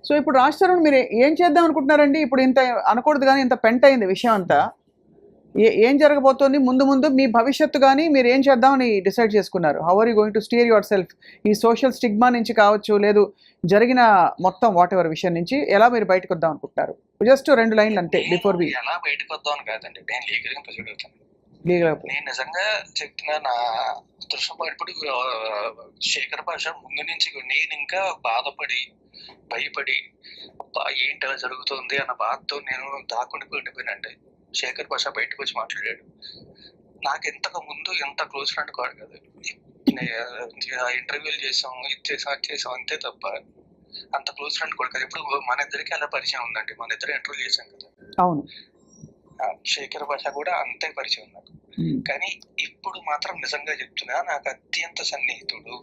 సో ఇప్పుడు రాజ్ తరుణ్ మీరు ఏం చేద్దాం అనుకుంటున్నారండి? ఇప్పుడు ఇంత అనకూడదు కానీ ఇంత పెంట అయింది విషయం అంతా. ఏం జరగబోతోంది ముందు మీ భవిష్యత్తు కానీ మీరు ఏం చేద్దామని డిసైడ్ చేసుకున్నారు? How are you going to steer yourself? ఈ సోషల్ స్టిగ్మా నుంచి కావచ్చు, లేదు జరిగిన మొత్తం వాట్ ఎవర్ విషయం నుంచి ఎలా మీరు బయటకు వద్దాం అనుకుంటున్నారు? జస్ట్ 2 లైన్లు అంతే బిఫోర్ వి. ఎలా బయటకు వద్దాం అని కాదండి, నేను లీగల్ గా ప్రొసీడ్ అవుతాను. నేను నిజంగా చెప్తున్నా, నా దృశ్యం ఇప్పుడు శేఖర్ భాష ముందు నుంచి నేను ఇంకా బాధపడి భయపడి ఏంటి అలా జరుగుతుంది అన్న బాధతో నేను ఉండిపోయినండి. శేఖర్ భాష బయటకు వచ్చి మాట్లాడాడు. నాకు ఇంతకు ముందు ఎంత క్లోజ్ ఫ్రెండ్ కాదు కదా, ఇంటర్వ్యూలు చేసాం, ఇది చేసాం అంతే తప్ప అంత క్లోజ్ ఫ్రెండ్ కూడా కదా. ఇప్పుడు మన ఇద్దరికి అలా పరిచయం ఉందండి, మన ఇద్దరు ఇంటర్వ్యూ చేసాం కదా. అవును, శేఖర్ భాష కూడా అంతే పరిచయం నాకు. కానీ ఇప్పుడు మాత్రం నిజంగా చెప్తున్నా, నాకు అత్యంత సన్నిహితుడు.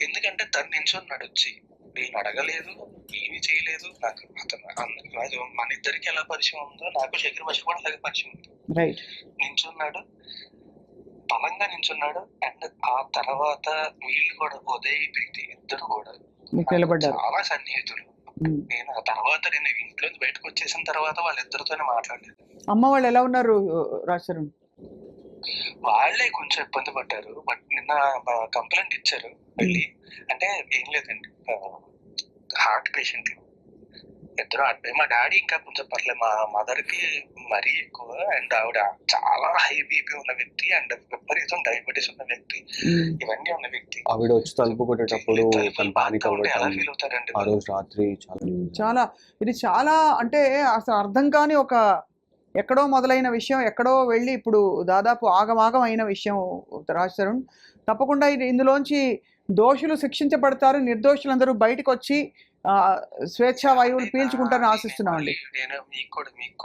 ఎందుకంటే తను నించున్నాడు వచ్చి, నేను అడగలేదు, ఏమీ చేయలేదు. నాకు అతను మన ఇద్దరికి ఎలా పరిచయం ఉందో నాకు శేఖర్ భాష కూడా అలాగే పరిచయం ఉంది. నించున్నాడు, బలంగా నించున్నాడు. అండ్ ఆ తర్వాత వీళ్ళు కూడా ఉదయ్ ప్రీతి ఇద్దరు కూడా చాలా సన్నిహితులు. నేను ఆ తర్వాత నేను ఇంట్లో బయటకు వచ్చేసిన తర్వాత వాళ్ళిద్దరితోనే మాట్లాడలేదు. అమ్మ వాళ్ళు ఎలా ఉన్నారు రాజ్ తరుణ్? వాళ్ళే కొంచెం ఇబ్బంది పడ్డారు. బట్ నిన్న కంప్లైంట్ ఇచ్చారు వెళ్ళి. అంటే ఏం లేదండి, హార్ట్ పేషెంట్ ఇద్దరు. మా డాడీ ఇంకా కొంచెం పర్లేదు, మా మదర్ కి మరీ ఎక్కువ. అండ్ ఆవిడ చాలా హై బీపీ ఉన్న వ్యక్తి అండ్ విపరీతం డయాబెటీస్ ఉన్న వ్యక్తి, ఇవన్నీ ఉన్న వ్యక్తి. ఆవిడ వచ్చి తలుపు కొట్టేటప్పుడు ఎలా ఫీల్ అవుతారండి ఆ రోజు రాత్రి? చాలా ఇది చాలా అంటే అసలు అర్థం కాని ఒక ఎక్కడో మొదలైన విషయం ఎక్కడో వెళ్ళి ఇప్పుడు దాదాపు ఆగమాగం అయిన విషయం రాజ్ తరుణ్. తప్పకుండా ఇందులోంచి దోషులు శిక్షించబడతారు, నిర్దోషులందరూ బయటకు వచ్చి స్వేచ్ఛా వాయువులు పీల్చుకుంటారని ఆశిస్తున్నామండి. నేను మీకు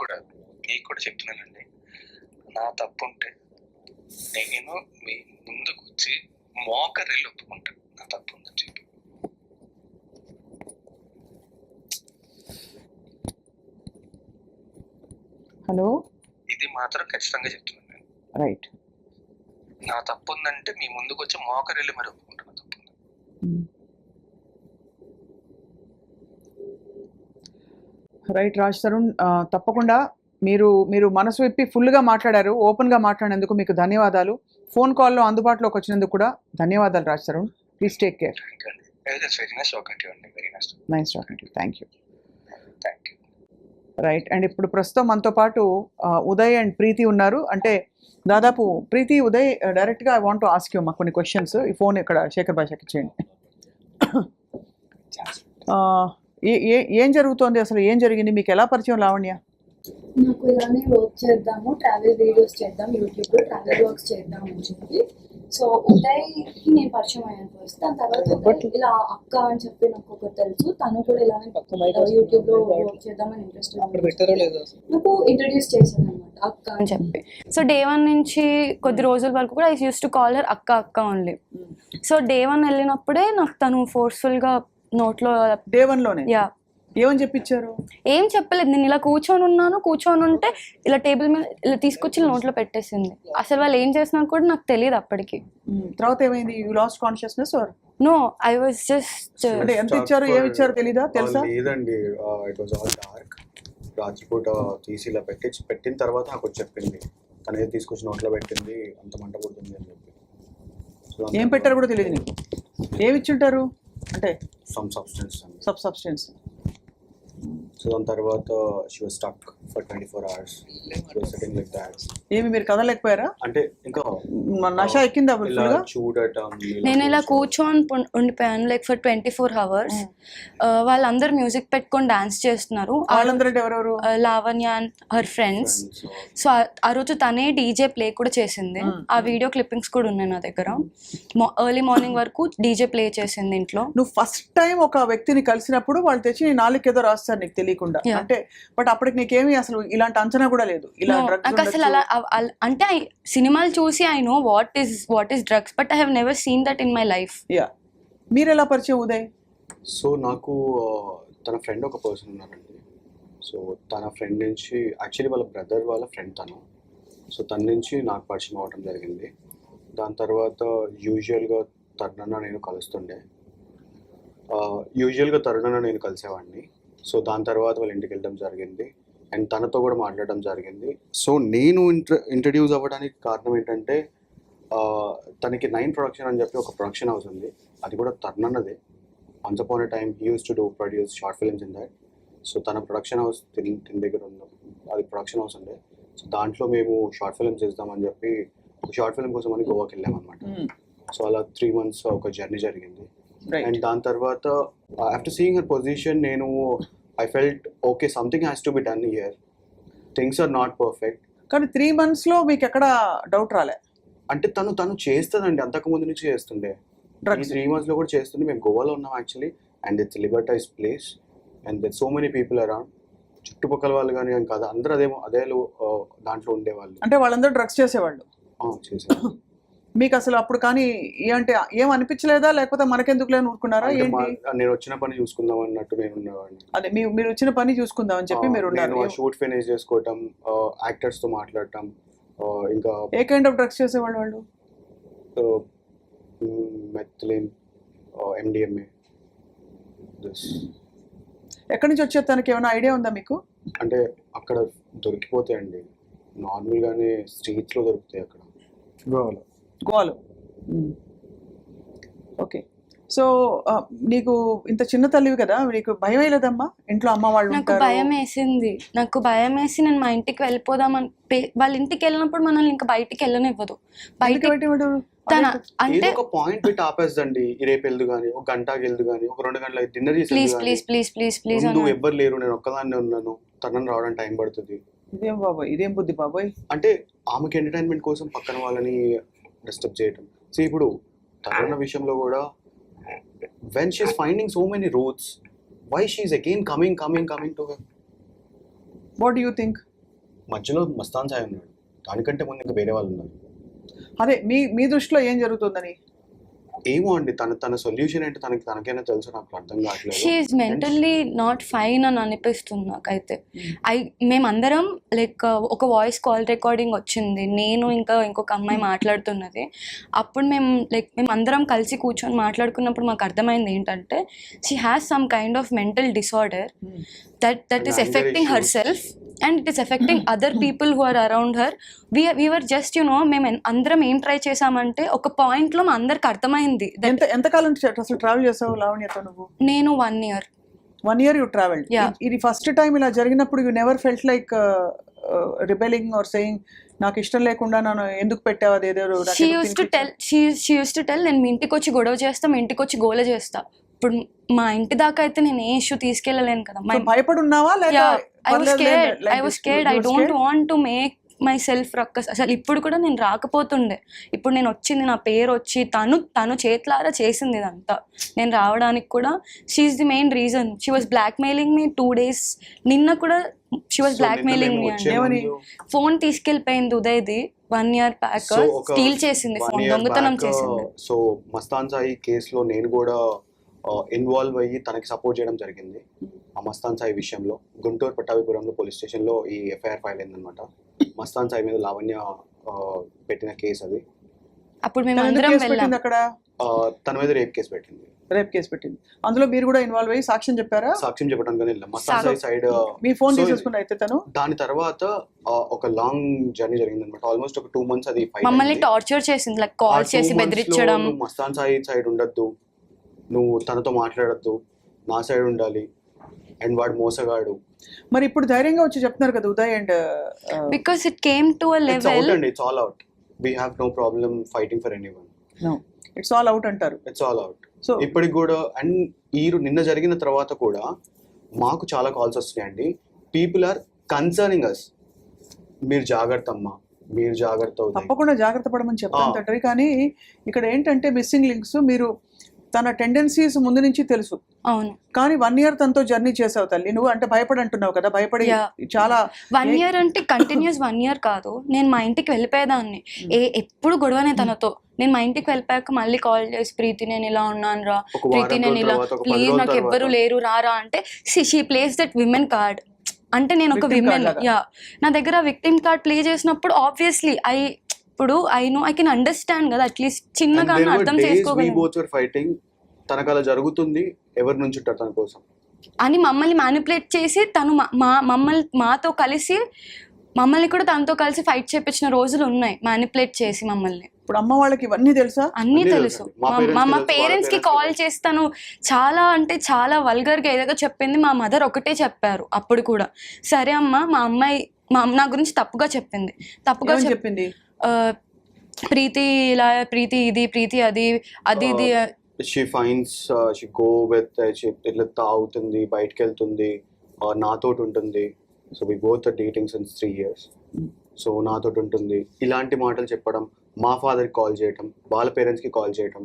కూడా చెప్తున్నానండి, నా తప్పు ఉంటే నేను మీ ముందుకు వచ్చి మోకరిల్లు ఒప్పుకుంటాను నా తప్పు ఉందని చెప్పి. హలో, ఇది మాత్రం ఖచ్చితంగా చెప్తున్నాను నేను. రైట్, నా తప్పు ఉందంటే మీ ముందుకు వచ్చి మోకరిల్లి మరి ఒప్పుకుంటాను తప్పు. రైట్ రాజ్ తరుణ్, తప్పకుండా మీరు మనసు విప్పి ఫుల్గా మాట్లాడారు, ఓపెన్గా మాట్లాడినందుకు మీకు ధన్యవాదాలు. ఫోన్ కాల్లో అందుబాటులోకి వచ్చినందుకు కూడా ధన్యవాదాలు Raj Tarun. Please take care. Nice talking to you. Thank you. Right, and ఇప్పుడు ప్రస్తుతం మనతో పాటు ఉదయ్ అండ్ ప్రీతి ఉన్నారు. అంటే దాదాపు ప్రీతి, ఉదయ్, డైరెక్ట్గా I want to ask you మా కొన్ని క్వశ్చన్స్. ఈ ఫోన్ ఇక్కడ శేఖర్ భాషకి ఇచ్చేయండి. ఏం జరుగుతోంది అసలు? ఏం జరిగింది? మీకు ఎలా పరిచయం లావణ్య? నాకు ఇలానే వర్క్ చేద్దాము, ట్రావెల్ వీడియోస్ చేద్దాం, యూట్యూబ్లో ట్రావెల్ వర్క్స్ చేద్దాం అని చెప్పి. సో ఉదయ్కి నేను పరిచయం అయ్యాను ఫస్ట్. దాని తర్వాత ఇలా అక్క అని చెప్పి నాకు ఒకటి తెలుసు, తను కూడా ఇలానే యూట్యూబ్లో వర్క్ చేద్దామని ఇంట్రెస్ట్ నాకు ఇంట్రడ్యూస్ చేశాను అనమాట, అక్క అని చెప్పి. సో డే 1 నుంచి కొద్ది రోజుల వరకు కూడా I use to call her అక్క ఓన్లీ. సో డే 1 వెళ్ళినప్పుడే నాకు తను ఫోర్స్ఫుల్గా నోట్లో డే 1లోనే యా ఏమని చెప్పించారు? ఏం చెప్పలేదు. నేను ఇలా కూర్చొని ఉంటే ఇలా టేబుల్ మీద ఇలా తీసుకొచ్చి నోట్లో పెట్టేసింది. అసలు వాళ్ళు ఏం చేస్తున్నారు కూడా నాకు తెలియదు అప్పటికి. తర్వాత ఏమైంది? You lost consciousness or no? I was just అంటే ఎంత ఇచ్చారు ఏమి ఇచ్చారు తెలీదా? తెలుసా? లేదండి, ఇట్ వాజ్ ఆల్ డార్క్. రాత్రిపూట తీసి ఇలా పెట్టిన తర్వాత నాకు చెప్పింది, తనే తీసుకొచ్చి నోట్లో పెట్టింది, అంత మంట పుడుతుంది అని చెప్పి. ఏం పెట్టారు కూడా తెలియదు నీకు? ఏమి ఇచ్చుంటారు అంటే? Some substance. సబ్స్టెన్స్. సో దాని తర్వాత she was stuck. for 24 hours. So sitting like that. ఏమి మీరు కదలేకపోయారా? అంటే ఇంకా నష ఎక్కిందా ఇలా ఫుల్గా? చూడటం నేను ఇలా కూర్చొని ఉండిపోయాను లైక్ ఫర్ 24 hours. వాళ్ళందరూ మ్యూజిక్ పెట్టుకొని డాన్స్ చేస్తున్నారు. వాళ్ళందరూ ఎవరెవరు? Lavanya and her friends. So ఆ రోజు తనే డీజే ప్లే కూడా చేసింది. ఆ వీడియో క్లిప్పింగ్స్ కూడా ఉన్నాయి నా దగ్గర. ఎర్లీ మార్నింగ్ వరకు డీజే ప్లే చేసింది ఇంట్లో. నువ్వు ఫస్ట్ టైం ఒక వ్యక్తిని కలిసినప్పుడు వాళ్ళు తెచ్చి నీ నాలుగు ఏదో రాస్తారు నీకు తెలియకుండా, అంటే బట్ అప్పటికి నీకేమి అసలు ఇలాంటి అంచనా కూడా లేదు ఇలా నాకు అసలు అలా అంటే సినిమాలు చూసి I know what is drugs, but I have never seen that in my life. Yeah, మీరు ఎలా పరిచయం ఉదయ్? సో నాకు తన ఫ్రెండ్ ఒక పర్సన్ ఉన్నారండి. సో తన ఫ్రెండ్ నుంచి యాక్చువల్లీ వాళ్ళ బ్రదర్ వాళ్ళ ఫ్రెండ్ తను. సో తన నుంచి నాకు పరిచయం అవ్వడం జరిగింది. దాని తర్వాత యూజువల్గా తరుణన్న నేను కలుస్తుండే. యూజువల్గా తరుణన్న నేను కలిసేవాడిని. సో దాని తర్వాత వాళ్ళ ఇంటికి వెళ్ళడం జరిగింది అండ్ తనతో కూడా మాట్లాడడం జరిగింది. సో నేను ఇంట్రడ్యూస్ అవ్వడానికి కారణం ఏంటంటే తనకి 9 ప్రొడక్షన్ అని చెప్పి ఒక ప్రొడక్షన్ హౌస్ ఉంది. అది కూడా తరుణన్నదే. Once upon a time he use to produce short films in that. So తన ప్రొడక్షన్ హౌస్ తిని దగ్గర ఉంది, అది ప్రొడక్షన్ హౌస్ ఉండే. సో దాంట్లో మేము షార్ట్ ఫిల్మ్స్ చేద్దామని చెప్పి ఒక షార్ట్ ఫిల్మ్ కోసం అని గోవాకి వెళ్ళామన్నమాట. సో అలా 3 months ఒక జర్నీ జరిగింది. అండ్ దాని తర్వాత ఆఫ్టర్ సీయింగ్ హర్ పొజిషన్ నేను I felt okay something has to be done here, things are not perfect. కానీ 3 months లో మీకు ఎక్కడ డౌట్ రాలే? అంటే తను చేస్తుందండి, అంతకుముందు నుంచి చేస్తుండే. ఈ 3 months లో కూడా చేస్తుండే. మేము గోవాలో ఉన్నాం actually and it's liberalised place and there so many people around. చుట్టుపక్కల వాళ్ళు కానీ కాదు, అందరూ అదే దాంట్లో ఉండేవాళ్ళు. అంటే వాళ్ళందరూ డ్రగ్స్ చేసేవాళ్ళు? చేసేవాళ్ళు. మీకు అసలు అప్పుడు కానీ అంటే ఏం అనిపించలేదా, లేకపోతే మనకెందుకులే ఊరుకున్నారా ఏంటి? నేను వచ్చిన పని చూసుకుందాం అన్నట్టు నేను ఉన్నవాడిని. అదే మీరు వచ్చిన పని చూసుకుందాం అని చెప్పి మీరు ఉన్నారు. షూట్ ఫినిష్ చేసుకోవటం, యాక్టర్స్ తో మాట్లాడటం, ఇంకా ఏ కైండ్ ఆఫ్ డ్రగ్స్ చేసేవాళ్ళు వాళ్ళు? Methylene, MDMA. ఎక్కడి నుంచి వచ్చే తనకి ఏమైనా ఐడియా ఉందా మీకు? అంటే అక్కడ దొరికిపోతాయండి, నార్మల్గానే స్ట్రీట్స్లో దొరుకుతాయి అక్కడ గోవాలో. ఓకే. సో నీకు ఇంత చిన్న తల్లివి కదా, నీకు భయం వేయలేదమ్మా? ఇంట్లో అమ్మ వాళ్ళు నాకు భయం వేసింది. నాకు భయం వేసి నేను మా ఇంటికి వెళ్ళిపోదామని, వాళ్ళ ఇంటికి వెళ్ళినప్పుడు మనల్ని ఇంకా బయటికి వెళ్ళనివ్వదు. అంటే ఒక పాయింట్ పెట్టి ఆపేస్తండి, రేపు వెళ్దు కానీ, ఒక గంటకి వెళ్దు కానీ, ఒక 2 గంటలకు డిన్నర్ చేసి ప్లీజ్ ఎవ్వరు లేరు, నేను ఒక్కదాన్నే ఉన్నాను, తనని రావడానికి టైం పడుతుంది. ఇదేం బాబాయ్, ఇదేం బుద్ధి బాబాయ్? అంటే ఆమెకి ఎంటర్టైన్మెంట్ కోసం పక్కన వాళ్ళని డిస్టర్బ్ చేయటం. సో ఇప్పుడు తరుణ విషయంలో కూడా when she's finding so many routes, why she's again coming to her? What do you think? మధ్యలో మస్తాన్ సాయి ఉన్నాడు, దానికంటే ముందు ఇంకా వేరే వాళ్ళు ఉన్నారు. అదే మీ దృష్టిలో ఏం జరుగుతుందని? ఏమో అండి, తన సొల్యూషన్ ఏంటో తనకైనా తెలుసు, నాకు అర్థం కావట్లేదు. She is mentally not fine అని అనిపిస్తుంది నాకైతే. మేమందరం లైక్ ఒక వాయిస్ కాల్ రికార్డింగ్ వచ్చింది, నేను ఇంకా ఇంకొక అమ్మాయి మాట్లాడుతున్నది. అప్పుడు మేమందరం కలిసి కూర్చొని మాట్లాడుకున్నప్పుడు మాకు అర్థమైంది ఏంటంటే she has some kind of mental disorder that is affecting herself and it is affecting other people who are around her. We were just మేము అందరం ఏం ట్రై చేసామంటే ఒక పాయింట్ లో మా అందరికి అర్థమైంది. ఎంతకాలం అసలు ట్రావెల్ చేసావు లావణ్యతో నువ్వు? నేను 1 year. 1 year you traveled? ఇది ఫస్ట్ టైం ఇలా జరిగినప్పుడు you never felt like rebelling or saying నాకు ఇష్టం లేకుండా నన్ను ఎందుకు పెట్టావు అదేదో? she used to tell నేను మీ ఇంటికి వచ్చి గొడవ చేస్తా, మీ ఇంటికి వచ్చి గోల చేస్తా. ఇప్పుడు మా ఇంటి దాకా అయితే నేను ఏ ఇష్యూ తీసుకెళ్ళలేను కదా. భయపడి ఉన్నావా? I was scared. I don't want to make myself ruckus. అసలు ఇప్పుడు కూడా నేను రాకపోతుండే. ఇప్పుడు నేను వచ్చింది, నా పేరు వచ్చి తను చేతులారా చేసింది ఇదంతా. నేను రావడానికి కూడా she is the main reason. She was blackmailing me 2 days. నిన్న కూడా షీ వాజ్ బ్లాక్మెయిలింగ్ మీ అండి. ఫోన్ తీసుకెళ్ళిపోయింది ఉదయ్ది 1 year బ్యాక్. స్టీల్ చేసింది ఫోన్, దొంగతనం చేసింది. సో మస్తాన్ సాయి కేసులో నేను కూడా ఇన్వాల్వ్ అయ్యి తనకి సపోర్ట్ చేయడం జరిగింది. ఆ మస్తాన్ సాయి విషయంలో గుంటూరు పట్టాభిపురంలో పోలీస్ స్టేషన్లో ఈ FIR ఫైల్ అయిందనమాట. మస్తాన్ సాయి మీద లావణ్య పెట్టిన కేసు అది. అప్పుడు మేము అందరం వెళ్ళాం. అక్కడ తన మీద రేప్ కేసు పెట్టింది. అందులో మీరు కూడా ఇన్వాల్వ్ అయ్యి సాక్ష్యం చెప్పారా? సాక్ష్యం చెప్పడానికి వెళ్ళాం. మస్తాన్ సాయి సైడ్ మీ ఫోన్ తీసేసుకుని అయితే తను. దాని తర్వాత ఒక లాంగ్ జర్నీ జరిగింది అనమాట. ఆల్మోస్ట్ ఒక 2 months అది మమ్మల్ని టార్చర్ చేసింది, లైక్ కాల్ చేసి బెదిరించడం. మస్తాన్ సాయి సైడ్ ఉండద్దు, నువ్వు తనతో మాట్లాడద్దు, నా సైడ్ ఉండాలి. అండ్ వాడు మోసగాడు. మరి ఇప్పుడు ధైర్యంగా వచ్చి చెప్తున్నారు కదా Uday and because it came to uh it's out level. అండి, it's all out. We have no problem fighting for anyone. It's all out అంటారు. It's all out. సో ఇప్పటికి కూడా అండ్ నిన్న జరిగిన తర్వాత కూడా మాకు చాలా కాల్స్ వస్తున్నాయండి. పీపుల్ ఆర్ కన్సర్నింగ్ అస్, మీరు జాగ్రత్త అమ్మా, మీరు జాగ్రత్త అవుతాయి. తప్పకుండా జాగ్రత్త పడమని చెప్తాను తండ్రి. కానీ ఇక్కడ ఏంటంటే మిస్సింగ్ లింక్స్, మీరు తన టెండెన్సీస్ ముందు నుంచి తెలుసు, అవును. కానీ 1 year తనతో జర్నీ చేసావు తల్లి. నువ్వు అంటే భయపడి అంటున్నావు కదా, భయపడి Yeah. చాలా 1 year అంటే కంటిన్యూస్ 1 year కాదు. నేను మా ఇంటికి వెళ్ళిపోయేదాన్ని, ఎప్పుడు గొడవనే తనతో. నేను మా ఇంటికి వెళ్ళిపోయాక మళ్ళీ కాల్ చేసి, ప్రీతి నేను ఇలా ఉన్నాను రా, ఒక వారం ప్రీతి నేను ఇలా, తర్వాత, ఒక 10 ప్లీజ్ రోజుల నాకు ఎవ్వరు తర్వాత. లేరు రారా అంటే she place that women card. అంటే నేను ఒక Victim card విమెన్, లాగా. యా, నా దగ్గర విక్టిమ్ కార్డ్ ప్లే చేసినప్పుడు ఆబ్వియస్లీ ఇప్పుడు ఐ కెన్ అండర్స్టాండ్ కదా, అట్లీస్ట్ చిన్నగా అర్థం చేసుకోగలను ఫైటింగ్. తనకు అలా జరుగుతుంది, ఎవరి నుంచి ఉంటారు తన కోసం అని మమ్మల్ని మ్యానిపులేట్ చేసి తను మాతో కలిసి మమ్మల్ని కూడా తనతో కలిసి ఫైట్ చేపించిన రోజులు ఉన్నాయి, మ్యానిపులేట్ చేసి మమ్మల్ని. ఇప్పుడు అమ్మ వాళ్ళకి ఇవన్నీ తెలుసా? అన్నీ అన్నీ తెలుసు. తెలుసు. మా parents కి మా తెలుసు, పేరెంట్స్ కి వాళ్ళ కాల్ parents కి చేస్తాను, చాలా అంటే చాలా వల్గర్ గా ఏదో చెప్పింది. మా మదర్ ఒకటే చెప్పారు అప్పుడు కూడా, సరే అమ్మా, మా అమ్మాయి నా గురించి తప్పుగా చెప్పింది, తప్పుగా ఏమని చెప్పింది? ఆ, ప్రీతి ఇలా, ప్రీతి ఇది, ప్రీతి అది ఇది. She fines, she go with, ఇట్లా తాగుతుంది, బయటకు వెళ్తుంది, నాతోటి ఉంటుంది. So we both dating since 3 years. సో నాతోటి ఉంటుంది, ఇలాంటి మాటలు చెప్పడం, మా ఫాదర్కి కాల్ చేయటం, వాళ్ళ పేరెంట్స్కి కాల్ చేయటం,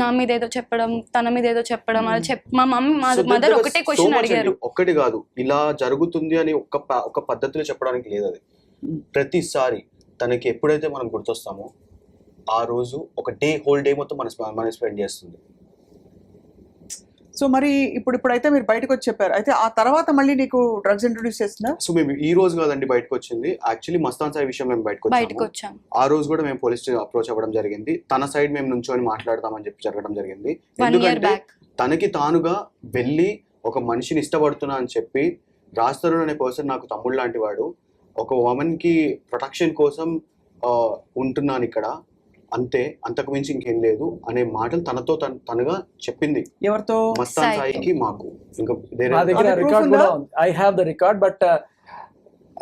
నా మీద ఏదో చెప్పడం, తన మీద ఏదో చెప్పడం, అలా మా mummy So mother there was ఒకటే so క్వశ్చన్ much అడిగారు. అండి. ఒక్కటి కాదు, ఇలా జరుగుతుంది అని ఒక పద్ధతిలో చెప్పడానికి లేదు. అది ప్రతిసారి తనకి ఎప్పుడైతే మనం గుర్తొస్తామో ఆ రోజు ఒక హోల్ డే మొత్తం మనం స్పెండ్ చేస్తుంది. సో మరి ఇప్పుడైతే మీరు బయటకు వచ్చి చెప్పారు, అయితే ఆ తర్వాత మళ్ళీ నీకు డ్రగ్స్ ఇంట్రొడ్యూస్ చేస్తుందా? సో మేము ఈ రోజు కాదండి బయటకు వచ్చింది, యాక్చువల్లీ మస్తాన్ సాయి విషయం మేము బయటకు వచ్చాం. ఆ రోజు కూడా మేము పోలీస్ అప్రోచ్ అవ్వడం జరిగింది. తన సైడ్ మేము నుంచొని మాట్లాడదామని చెప్పి జరగడం జరిగింది. 1 year ఎందుకంటే back. తనకి తానుగా వెళ్ళి ఒక మనిషిని ఇష్టపడుతున్నా అని చెప్పి, రాజ్ తరుణ్ అనే పర్సన్ నాకు తమ్ముడు లాంటి వాడు, ఒక ఉమెన్ కి ప్రొటెక్షన్ కోసం ఉంటున్నాను ఇక్కడ, అంతే, అంతకు మించి ఇంకేం లేదు అనే మాటలు తనతో తనగా చెప్పింది. ఎవరితో? మస్తాన్ సాయికి, మాకు. ఇంకా నా దగ్గర అది proof రికార్డ్ ఉందా? కూడా ఉంది. I have the record, but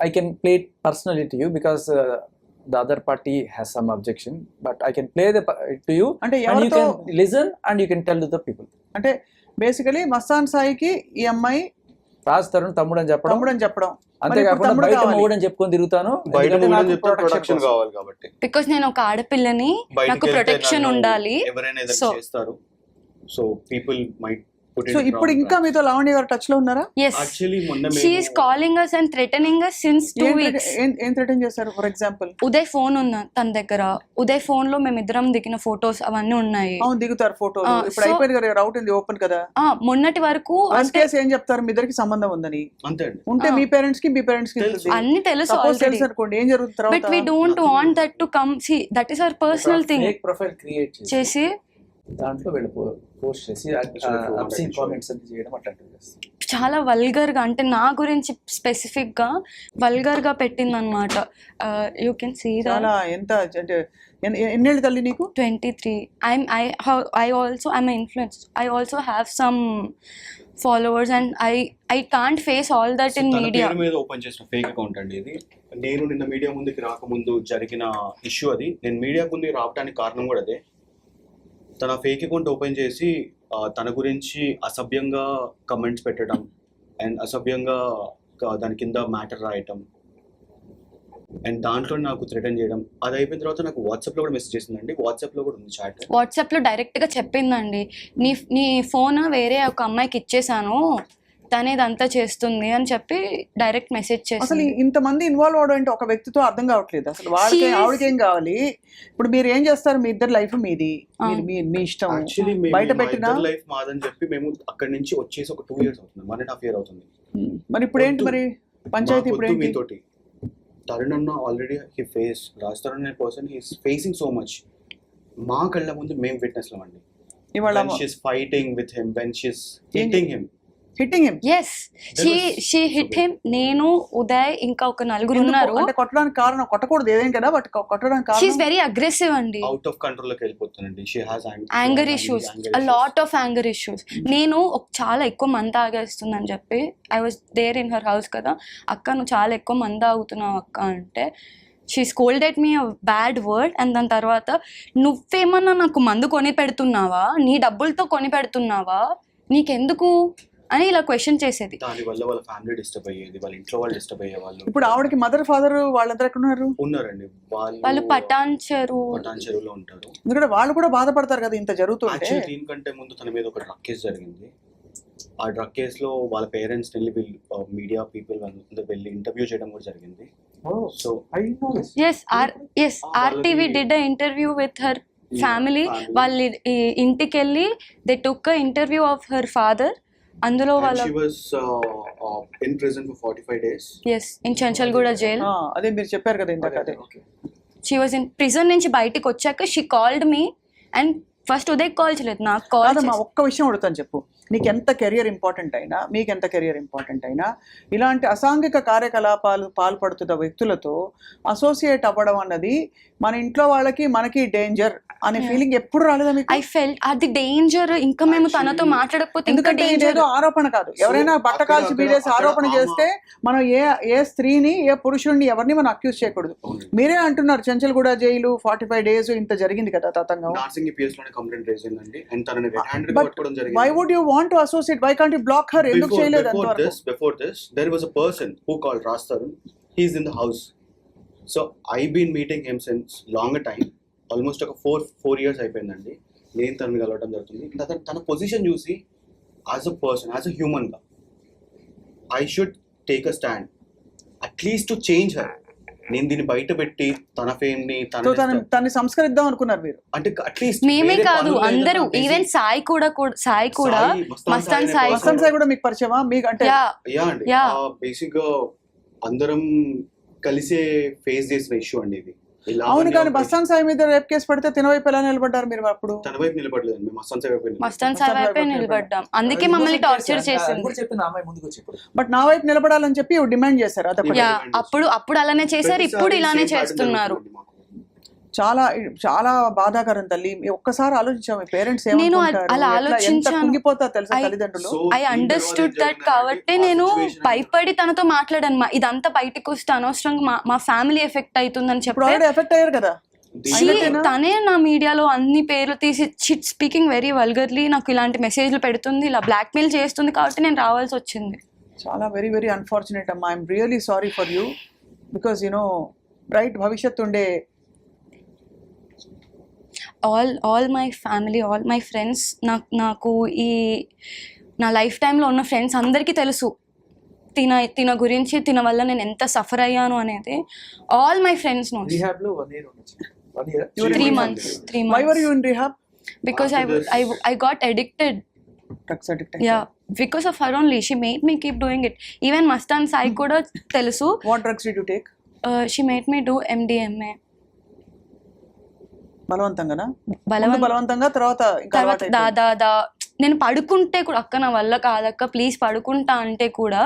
I can play it personally to you because the other party has some objection, but I can play to you అంటే and you ఎవరితో? can listen and you can tell to the people. అంటే basically Mastan సాయికి ఈ అమ్మాయి రాజ్ తరుణ్ తమ్ముడు అని చెప్పడం, తమ్ముడు అని చెప్పడం, అంతేకాకుండా తమ్ముడు బయట కావాలి. మొగుడు అని చెప్పుకొని తిరుగుతాను, బయట ఎందుకంటే నాకు చెప్తే protection ప్రొటెక్షన్ కోసం. కావాలి కాబట్టి. బికాస్ నేను ఒక ఆడపిల్లని, బయటికి నాకు వెళ్తే ప్రొటెక్షన్ నన్ను ఉండాలి. ఎవరైనా ఏదైనా So- చేస్తారు, so people might put so ఇప్పుడు ఇంకా మీతో లావణ్య గారు టచ్ లో ఉన్నారా? ఎస్, యాక్చువల్లీ మొన్న she is calling us and threatening us since 2 weeks. ఏం థ్రెటన్ చేశారు? ఫర్ ఎగ్జాంపుల్ ఉదయ్ ఫోన్ ఉంది తన దగ్గర, ఉదయ్ ఫోన్ లో మేమిద్దరం దిగిన ఫొటోస్ అవన్నీ ఉన్నాయి. అవును, దిగుతారు ఫోటోలు. ఇప్పుడు so- అయిపోయింది కదా, రౌట్ ఉంది ఓపెన్ కదా. మొన్నటి వరకు ఫస్ట్ కేసు ఏం చెప్తారు? మీ ఇద్దరికి సంబంధం ఉందని అంతే అండి. ఉంటే మీ పేరెంట్స్ కి తెలుసు. తెలుసు. అన్ని తెలుసు సపోజ్ ఆల్రెడీ, తెలుసు అనుకోండి, ఏం జరుగుతుంది బట్ వీ తర్వాత? Don't want that to come. See, that is our personal thing. Fake profile create చేసి దాంట్లో వెళ్ళి పోస్ట్ చేసి అబ్సీన్ కామెంట్స్ అని చేయడం అట్లాంటివి చేస్తారు. చాలా వల్గర్ గా, అంటే నా గురించి స్పెసిఫిక్ గా వల్గర్ గా పెట్టిందన్నమాట. యూ కెన్ సీ చాలా ఎంత అంటే ఎన్నేళ్ళు తల్లి నీకు? 23. I also am an influencer. I also have some followers and I can't face all that in తన media. పేరు మీద ఓపెన్ చేసిన ఫేక్ అకౌంట్ అండి ఇది. నేను నిన్న మీడియా ముందుకి రాకముందు జరిగిన ఇష్యూ అది. నేను మీడియా ముందుకు రావడానికి కారణం కూడా అదే. తన ఫేక్ అకౌంట్ ఓపెన్ చేసి తన గురించి అసభ్యంగా కమెంట్స్ పెట్టడం అండ్ అసభ్యంగా దాని కింద మ్యాటర్ రాయటం అండ్ దాంట్లో నాకు థ్రెటన్ చేయడం. అది అయిపోయిన తర్వాత నాకు వాట్సాప్లో కూడా మెసేజ్ చేసిందండి. వాట్సాప్లో కూడా ఉంది చాట్. వాట్సాప్లో డైరెక్ట్గా చెప్పిందండి, నీ ఫోన్ వేరే ఒక అమ్మాయికి ఇచ్చేసాను, తనే ఇదంతా చేస్తుంది అని చెప్పి డైరెక్ట్ మెసేజ్ అసలు చేసింది. ఇంతమంది ఇన్వాల్వ్ అవడం అంటే ఒక వ్యక్తితో అర్థం కావట్లేదు అసలు. వాళ్ళకి She is- ఆవిడకి ఏం కావాలి? ఇప్పుడు మీరు ఏం చేస్తారు? మీ ఇద్దరు లైఫ్ మీది, మీ ఇష్టం. యాక్చువల్లీ బయట పెట్టినా లైఫ్ మాదని చెప్పి మేము అక్కడి నుంచి వచ్చేసి ఒక 2 years అవుతుంది, 1.5 year అవుతుంది. మరి ఇప్పుడు ఏంటి మరి పంచాయతీ? ఇప్పుడు ఏంటి? మీతోటి తరుణ్ అన్న already he face, Raj Tarun అనే person he is facing so much. మా కళ్ళ ముందు మేము విట్నెస్ అండి. ఇవాళ when she's fighting with him, when she's hitting him, hitting him. Yes, she hit him. నేను, ఉదయ్, ఇంకా ఒక నలుగురు ఉన్నారు. అంటే కొట్టడానికి కారణం, కొట్టకూడదు ఏదేం కదా, బట్ కొట్టడానికి షీఈస్ కారణం వెరీ అగ్రెసివ్ అండి. అవుట్ ఆఫ్ కంట్రోల్ లోకి వెళ్ళిపోతుందండి. She has anger issues, uh lot of anger issues. నేను చాలా ఎక్కువ మంది తాగేస్తుందని చెప్పి I was there in her house కదా, అక్క నువ్వు చాలా ఎక్కువ మంది తాగుతున్నావు అక్క అంటే she scolded me uh bad word. And దాని తర్వాత నువ్వేమన్నా నాకు మందు కొని పెడుతున్నావా, నీ డబ్బులతో కొని పెడుతున్నావా, నీకెందుకు అని ఇలా క్వశ్చన్ చేసేది. దాని వల్ల వాళ్ళ ఫ్యామిలీ డిస్టర్బ్ అయ్యేది, వాళ్ళ ఇంట్లో వాళ్ళు డిస్టర్బ్ అయ్యే వాళ్ళు. ఇప్పుడు ఆవిడకి మదర్ ఫాదర్ వాళ్ళందరూ ఎక్కడ ఉన్నారు? ఉన్నారండి, వాళ్ళు పటాన్ చెరువులో ఉంటారు. ఎందుకంటే వాళ్ళు కూడా బాధపడతారు కదా ఇంత జరుగుతుంటే. యాక్చువల్లీ దీనికంటే ముందు తన మీద ఒక డ్రగ్ కేసు జరిగింది. ఆ డ్రగ్ కేసులో వాళ్ళ పేరెంట్స్ వెళ్ళి మీడియా పీపుల్ వెళ్ళి ఇంటర్వ్యూ చేయడం కూడా జరిగింది. So yes RTV did a interview with her family. వాళ్ళ ఇంటికి వెళ్ళి they took a interview of her father. అందులో వాళ్ళ she was in prison for 45 days. Yes, in Chanchalguda jail. అదే మీరు చెప్పారు కదా ఇందాక. అదే షీ వాజ్ ఇన్ ప్రిజన్ నుంచి బయటికి వచ్చాక she called me. And first Uday call చేయలేదు, నాకు కాల్. కాదమ్మా, ఒక్క విషయం అడుగుతాను చెప్పు. నీకు ఎంత కెరియర్ ఇంపార్టెంట్ అయినా, మీకు ఎంత కెరియర్ ఇంపార్టెంట్ అయినా, ఇలాంటి అసాంఘిక కార్యకలాపాలు పాల్పడుతున్న వ్యక్తులతో అసోసియేట్ అవ్వడం అన్నది మన ఇంట్లో వాళ్ళకి మనకి డేంజర్ అనే ఫీలింగ్ ఎప్పుడు రాలేదా మీకు? ఐ ఫెల్ట్ అది డేంజర్. ఇంకా మేము తనతో మాట్లాడకపోతే ఇంకా ఎందుకంటే డేంజర్. ఇదేదో ఆరోపణ కాదు. ఎవరైనా బట్ట కాల్చి బీడేసి ఆరోపణ చేస్తే మనం ఏ స్త్రీని, ఏ పురుషుడిని, ఎవరిని మనం అక్యూజ్ చేయకూడదు. మీరే అంటున్నారు చెంచల్గూడ జైలు 45 days ఇంత జరిగింది కదా తతంగం. నార్సింగ్ పిఎస్ లోనే కంప్లైంట్ రేజ్ అయిందండి. అండ్ తనని రెడ్ హ్యాండెడ్ గా పట్టుకోవడం జరిగింది. Why would you want to associate? Why can't you block her? ఎందుకు చేయలేదు అంతవరకు? Before this, there was a person who called Raj Tarun. He is in the house. So I've been meeting him since longer time. Almost ఒక 4 years అయిపోయిందండి. నేను తనని కలవడం జరుగుతుంది. తన పొజిషన్ చూసి as a person, as a human గా I should take a stand at least to change her. నేను దీన్ని బయట పెట్టి తన ఫేమ్ ని తనని సంస్కరిద్దాం అనుకున్నారు మీరు? అంటే అట్లీస్ట్ మేమే కాదు, అందరూ, ఈవెన్ సాయి కూడా మస్తాన్ సాయి కూడా మీకు పరిచయమా? మీకు అంటే బేసిక్ గా అందరం కలిసే ఫేస్ చేసిన ఇష్యూ అండి ఇది. అవును, కానీ మస్తాన్ సాయి మీద రేప్ కేసు పడితే తిన వైపు ఎలా నిలబడ్డారు మీరు? అప్పుడు తన వైపు నిలబడలేదు, మేము మస్తాన్ సాయి వైపే నిలబడ్డాం. అందుకే మమ్మల్ని టార్చర్ చేసింది. బట్ నా వైపు నిలబడాలని చెప్పి డిమాండ్ చేశారు. అప్పుడు అలానే చేశారు, ఇప్పుడు ఇలానే చేస్తున్నారు. చాలా చాలా బాధాకరం తల్లి. ఒక్కసారి ఆలోచించాము పేరెంట్స్ నేను అలా ఆలోచించాను. కుంగిపోతారు తెలుసా తల్లిదండ్రులు. I understood that. కాబట్టి నేను భయపడి తనతో మాట్లాడాను. ఇదంతా బయటకు వస్తే అనవసరంగా మా ఫ్యామిలీ ఎఫెక్ట్ అవుతుందని చెప్పి ఎఫెక్ట్ అయ్యారు కదా. తనే నా మీడియాలో అన్ని పేర్లు తీసి స్పీకింగ్ వెరీ వల్గర్లీ నాకు ఇలాంటి మెసేజ్లు పెడుతుంది, ఇలా బ్లాక్మెయిల్ చేస్తుంది. కాబట్టి నేను రావాల్సి వచ్చింది. చాలా వెరీ వెరీ అన్ఫార్చునేట్ అమ్మా. I'm really sorry for you. Because bright భవిష్యత్తు ఉండే all my family, all my friends, నాకు ఈ నా లైఫ్ టైంలో ఉన్న ఫ్రెండ్స్ అందరికీ తెలుసు తిన గురించి, తిన వల్ల నేను ఎంత సఫర్ అయ్యాను అనేది. All my friends know. 3 months. Why were you in rehab? Because I got addicted. Drugs addicted. Yeah, because of her only. She made me keep doing it. Even Mastan Sai kuda telusu. What drugs did you take? She made me do MDMA. బలవంతంగా తర్వాత దాదా నేను పడుకుంటే కూడా, అక్క నా వల్ల కాదక్క please పడుకుంటా అంటే కూడా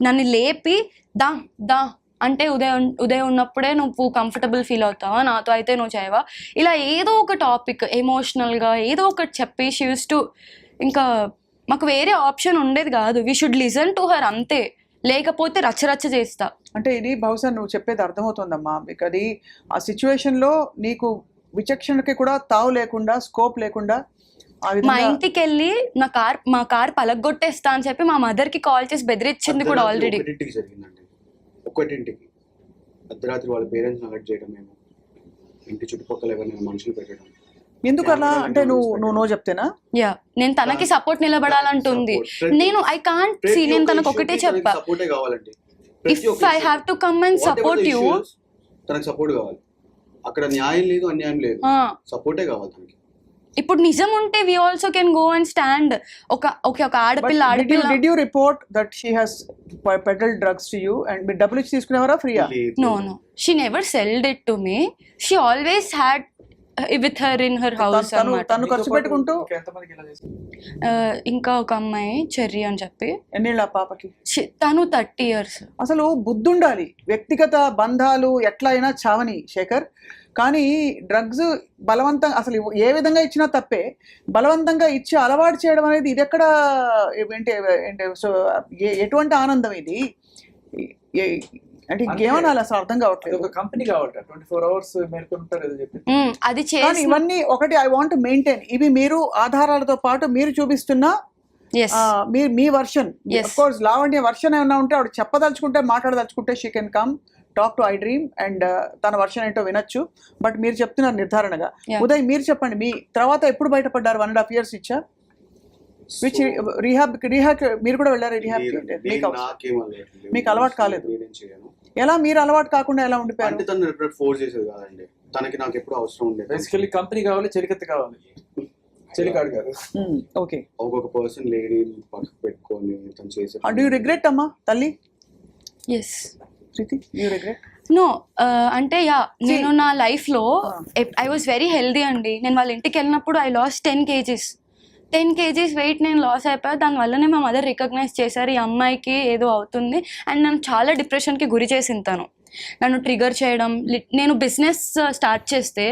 నన్ను లేపి దా అంటే ఉదయం ఉన్నప్పుడే నువ్వు కంఫర్టబుల్ ఫీల్ అవుతావా, నాతో అయితే నువ్వు చేయవా, ఇలా ఏదో ఒక టాపిక్ ఎమోషనల్గా ఏదో ఒకటి చెప్పి షీ యూస్ టు. ఇంకా మాకు వేరే ఆప్షన్ ఉండేది కాదు. We should listen to her అంతే, లేకపోతే రచ్చరచ్చ చేస్తా. అంటే ఇది బహుశా నువ్వు చెప్పేది అర్థమవుతుందమ్మా. మీకు అది ఆ సిచ్యువేషన్లో నీకు విచక్షణకి కూడా తావు లేకుండా, స్కోప్ లేకుండా మా ఇంటికి వెళ్ళి మా కార్ పలగొట్టేస్తా అని చెప్పి మా మదర్ కి కాల్ చేసి బెదిరించింది కూడా ఆల్రెడీ. ఒకటింటికి అర్ధరాత్రి వాళ్ళ పేరెంట్స్ అలర్ట్ చేయడం, మేము ఇంటి చుట్టుపక్కల ఎవరైనా మనుషులు పెట్టడం. ఎందుకు అలా అంటే నువ్వు చెప్తేనా? యా, నేను తనకి సపోర్ట్ నిలబడాలంటుంది. నేను ఐ కాంట్ సీ, నేను తనకు ఒకటే చెప్పా, if I have to come and support you, తనకు సపోర్ట్ కావాలి. అక్కడ న్యాయం లేదు, అన్యాయం లేదు, సపోర్టే కావాలి తనకి. ఇప్పుడు నిజం ఉంటే we also can go and stand. ఒక ఆడపిల్ల Did you report that she has peddled drugs to you and మీరు డబ్బులు ఇచ్చి తీసుకునేవారా ఫ్రీయా? No, she never sold it to me. She always had with her in her house తను అన్నమాట. తను ఖర్చు పెట్టుకుంటూ ఇంకా ఎంతమందికి ఇలా చేశారు? ఇంకా ఒక అమ్మాయి చెర్రీ అని చెప్పి ఎన్నేళ్ళ ఆ పాపకి? తను 30 years. అసలు బుద్ధి ఉండాలి. వ్యక్తిగత బంధాలు ఎట్లా అయినా చావని శేఖర్, కానీ డ్రగ్స్ బలవంతంగా అసలు ఏ విధంగా ఇచ్చినా తప్పే. బలవంతంగా ఇచ్చి అలవాటు చేయడం అనేది ఇది ఎక్కడ ఏంటి ఏంటి సో ఎటువంటి ఆనందం ఇది? అంటే ఇంకేమనాలి అసలు అర్థం అది కావట్లేదు. ఒక కంపెనీ కావట 24 hours మేల్కొంటారు ఏదో చెప్పి. అది కానీ చేసి ఇవన్నీ ఒకటి ఐ వాంట్ మెయింటైన్, ఇవి మీరు ఆధారాలతో పాటు మీరు చూపిస్తున్న yes మీ version. Yes. Of course Lavanya version ఏమన్నా ఉంటే ఆవిడ చెప్పదలుచుకుంటే మాట్లాడదలుచుకుంటే she can come talk to iDream and తన వర్షన్ ఏంటో వినొచ్చు. బట్ మీరు చెప్తున్నారు నిర్ధారణగా. Yeah. ఉదయ్ మీరు చెప్పండి, మీ తర్వాత ఎప్పుడు బయటపడ్డారు? 1.5 years ఇచ్చా. విచ్ రీహాబ్ మీరు కూడా వెళ్ళారు రీహాబ్? మీకు అలవాటు కాలేదు. ఎలా మీరు అలవాటు కాకుండా ఎలా ఉండిపోయారు? అంటే తను ఎప్పుడు ఫోర్స్ చేసేది కాదండి, తనకి నాకు ఎప్పుడు అవసరం ఉండేది. బేసికల్లీ కంపెనీ కావాలి, చెలికత్త కావాలి, చెలికాడు కాదు. ఓకే, ఒక్కొక్క పర్సన్ లేడీ పక్కకు పెట్టుకొని తను చేసే. డూ యూ రిగ్రెట్ అమ్మా తల్లి? Yes Preethi, you regret? No అంటే యా నేను నా లైఫ్లో ఐ వాజ్ వెరీ హెల్దీ అండి. నేను వాళ్ళ ఇంటికి వెళ్ళినప్పుడు I lost 10 kgs. 10 kgs weight నేను లాస్ అయిపోయా. దానివల్లనే మా మదర్ రికగ్నైజ్ చేశారు, ఈ అమ్మాయికి ఏదో అవుతుంది. అండ్ నన్ను చాలా డిప్రెషన్కి గురి చేసింది తను, నన్ను ట్రిగర్ చేయడం. నేను బిజినెస్ స్టార్ట్ చేస్తే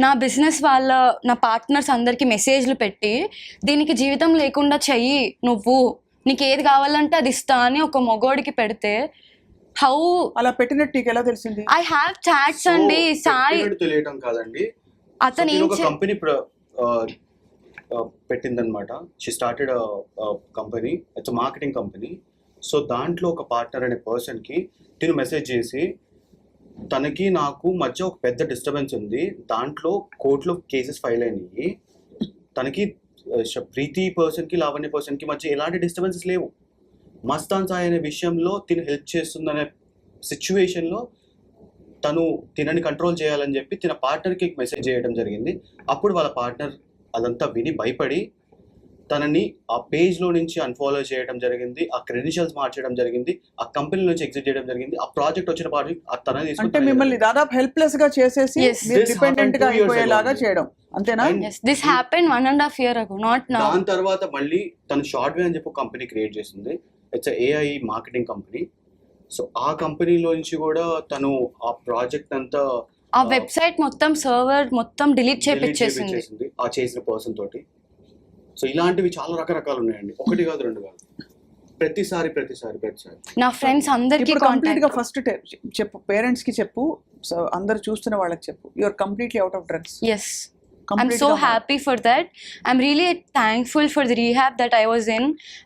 నా బిజినెస్ నా పార్ట్నర్స్ అందరికీ మెసేజ్లు పెట్టి దీనికి జీవితం లేకుండా చెయ్యి, నువ్వు నీకు ఏది కావాలంటే అది ఇస్తా అని ఒక మగోడికి పెడితే హౌ అలా పెట్టినట్టు నీకు ఎలా తెలిసింది? ఐ హ్యావ్ చాట్స్ అండి. సాయి తెలియటం కాదండి, అతను ఒక కంపెనీ పెట్టిందనమాట. She started company, it's marketing company. So దాంట్లో ఒక పార్ట్నర్ అనే పర్సన్కి నేను మెసేజ్ చేసి, తనకి నాకు మధ్య ఒక పెద్ద డిస్టర్బెన్స్ ఉంది, దాంట్లో కోర్టులో కేసెస్ ఫైల్ అయినాయి, తనకి ప్రీతి పర్సన్కి లావణ్య పర్సన్కి మధ్య ఎలాంటి డిస్టర్బెన్సెస్ లేవు, మస్తాన్ సాయి అనే విషయంలో తిను హెల్ప్ చేస్తుందనే సిచ్యువేషన్లో తను తినని కంట్రోల్ చేయాలని చెప్పి తన పార్ట్నర్కి మెసేజ్ చేయడం జరిగింది. అప్పుడు వాళ్ళ పార్ట్నర్ అదంతా విని భయపడి తనని ఆ పేజ్లో నుంచి అన్ఫాలో చేయడం జరిగింది, ఆ క్రెడెన్షియల్స్ మార్చడం జరిగింది, ఆ కంపెనీ నుంచి ఎగ్జిట్ చేయడం జరిగింది. ఆ ప్రాజెక్ట్ వచ్చిన ప్రాజెక్ట్ తనని అంటే తీసుకుంటే మిమ్మల్ని దాదాపు హెల్ప్లెస్ గా చేసేసి Yes. మీరు This డిపెండెంట్ గా happened 2 years అయిపోయేలాగా ago. చేయడం, అంతేనా? yes this happened 1.5 years ago, not now. దాని తర్వాత మళ్ళీ తను షార్ట్ వే అని చెప్పి కంపెనీ క్రియేట్ చేసింది. It's AI marketing company. So ఆ కంపెనీలో నుంచి కూడా తను ఆ ప్రాజెక్ట్ అంతా ఆ వెబ్సైట్ మొత్తం సర్వర్ మొత్తం డిలీట్ delete చేపించేసింది. చేపించేసింది ఆ చేసిన పర్సన్ తోటి. సో ఇలాంటివి చాలా రకరకాలు ఉన్నాయండి, ఒకటి కాదు రెండు కాదు, ప్రతిసారి. నా ఫ్రెండ్స్ అందరికీ ఇప్పుడు కంప్లీట్ గా కాంటాక్ట్. ఫస్ట్ చెప్పు, పేరెంట్స్ కి చెప్పు, సో అందరు చూస్తున్న వాళ్ళకి చెప్పు, you are completely out of drugs. yes I'm so happy for that. I'm really thankful for the rehab that I was in.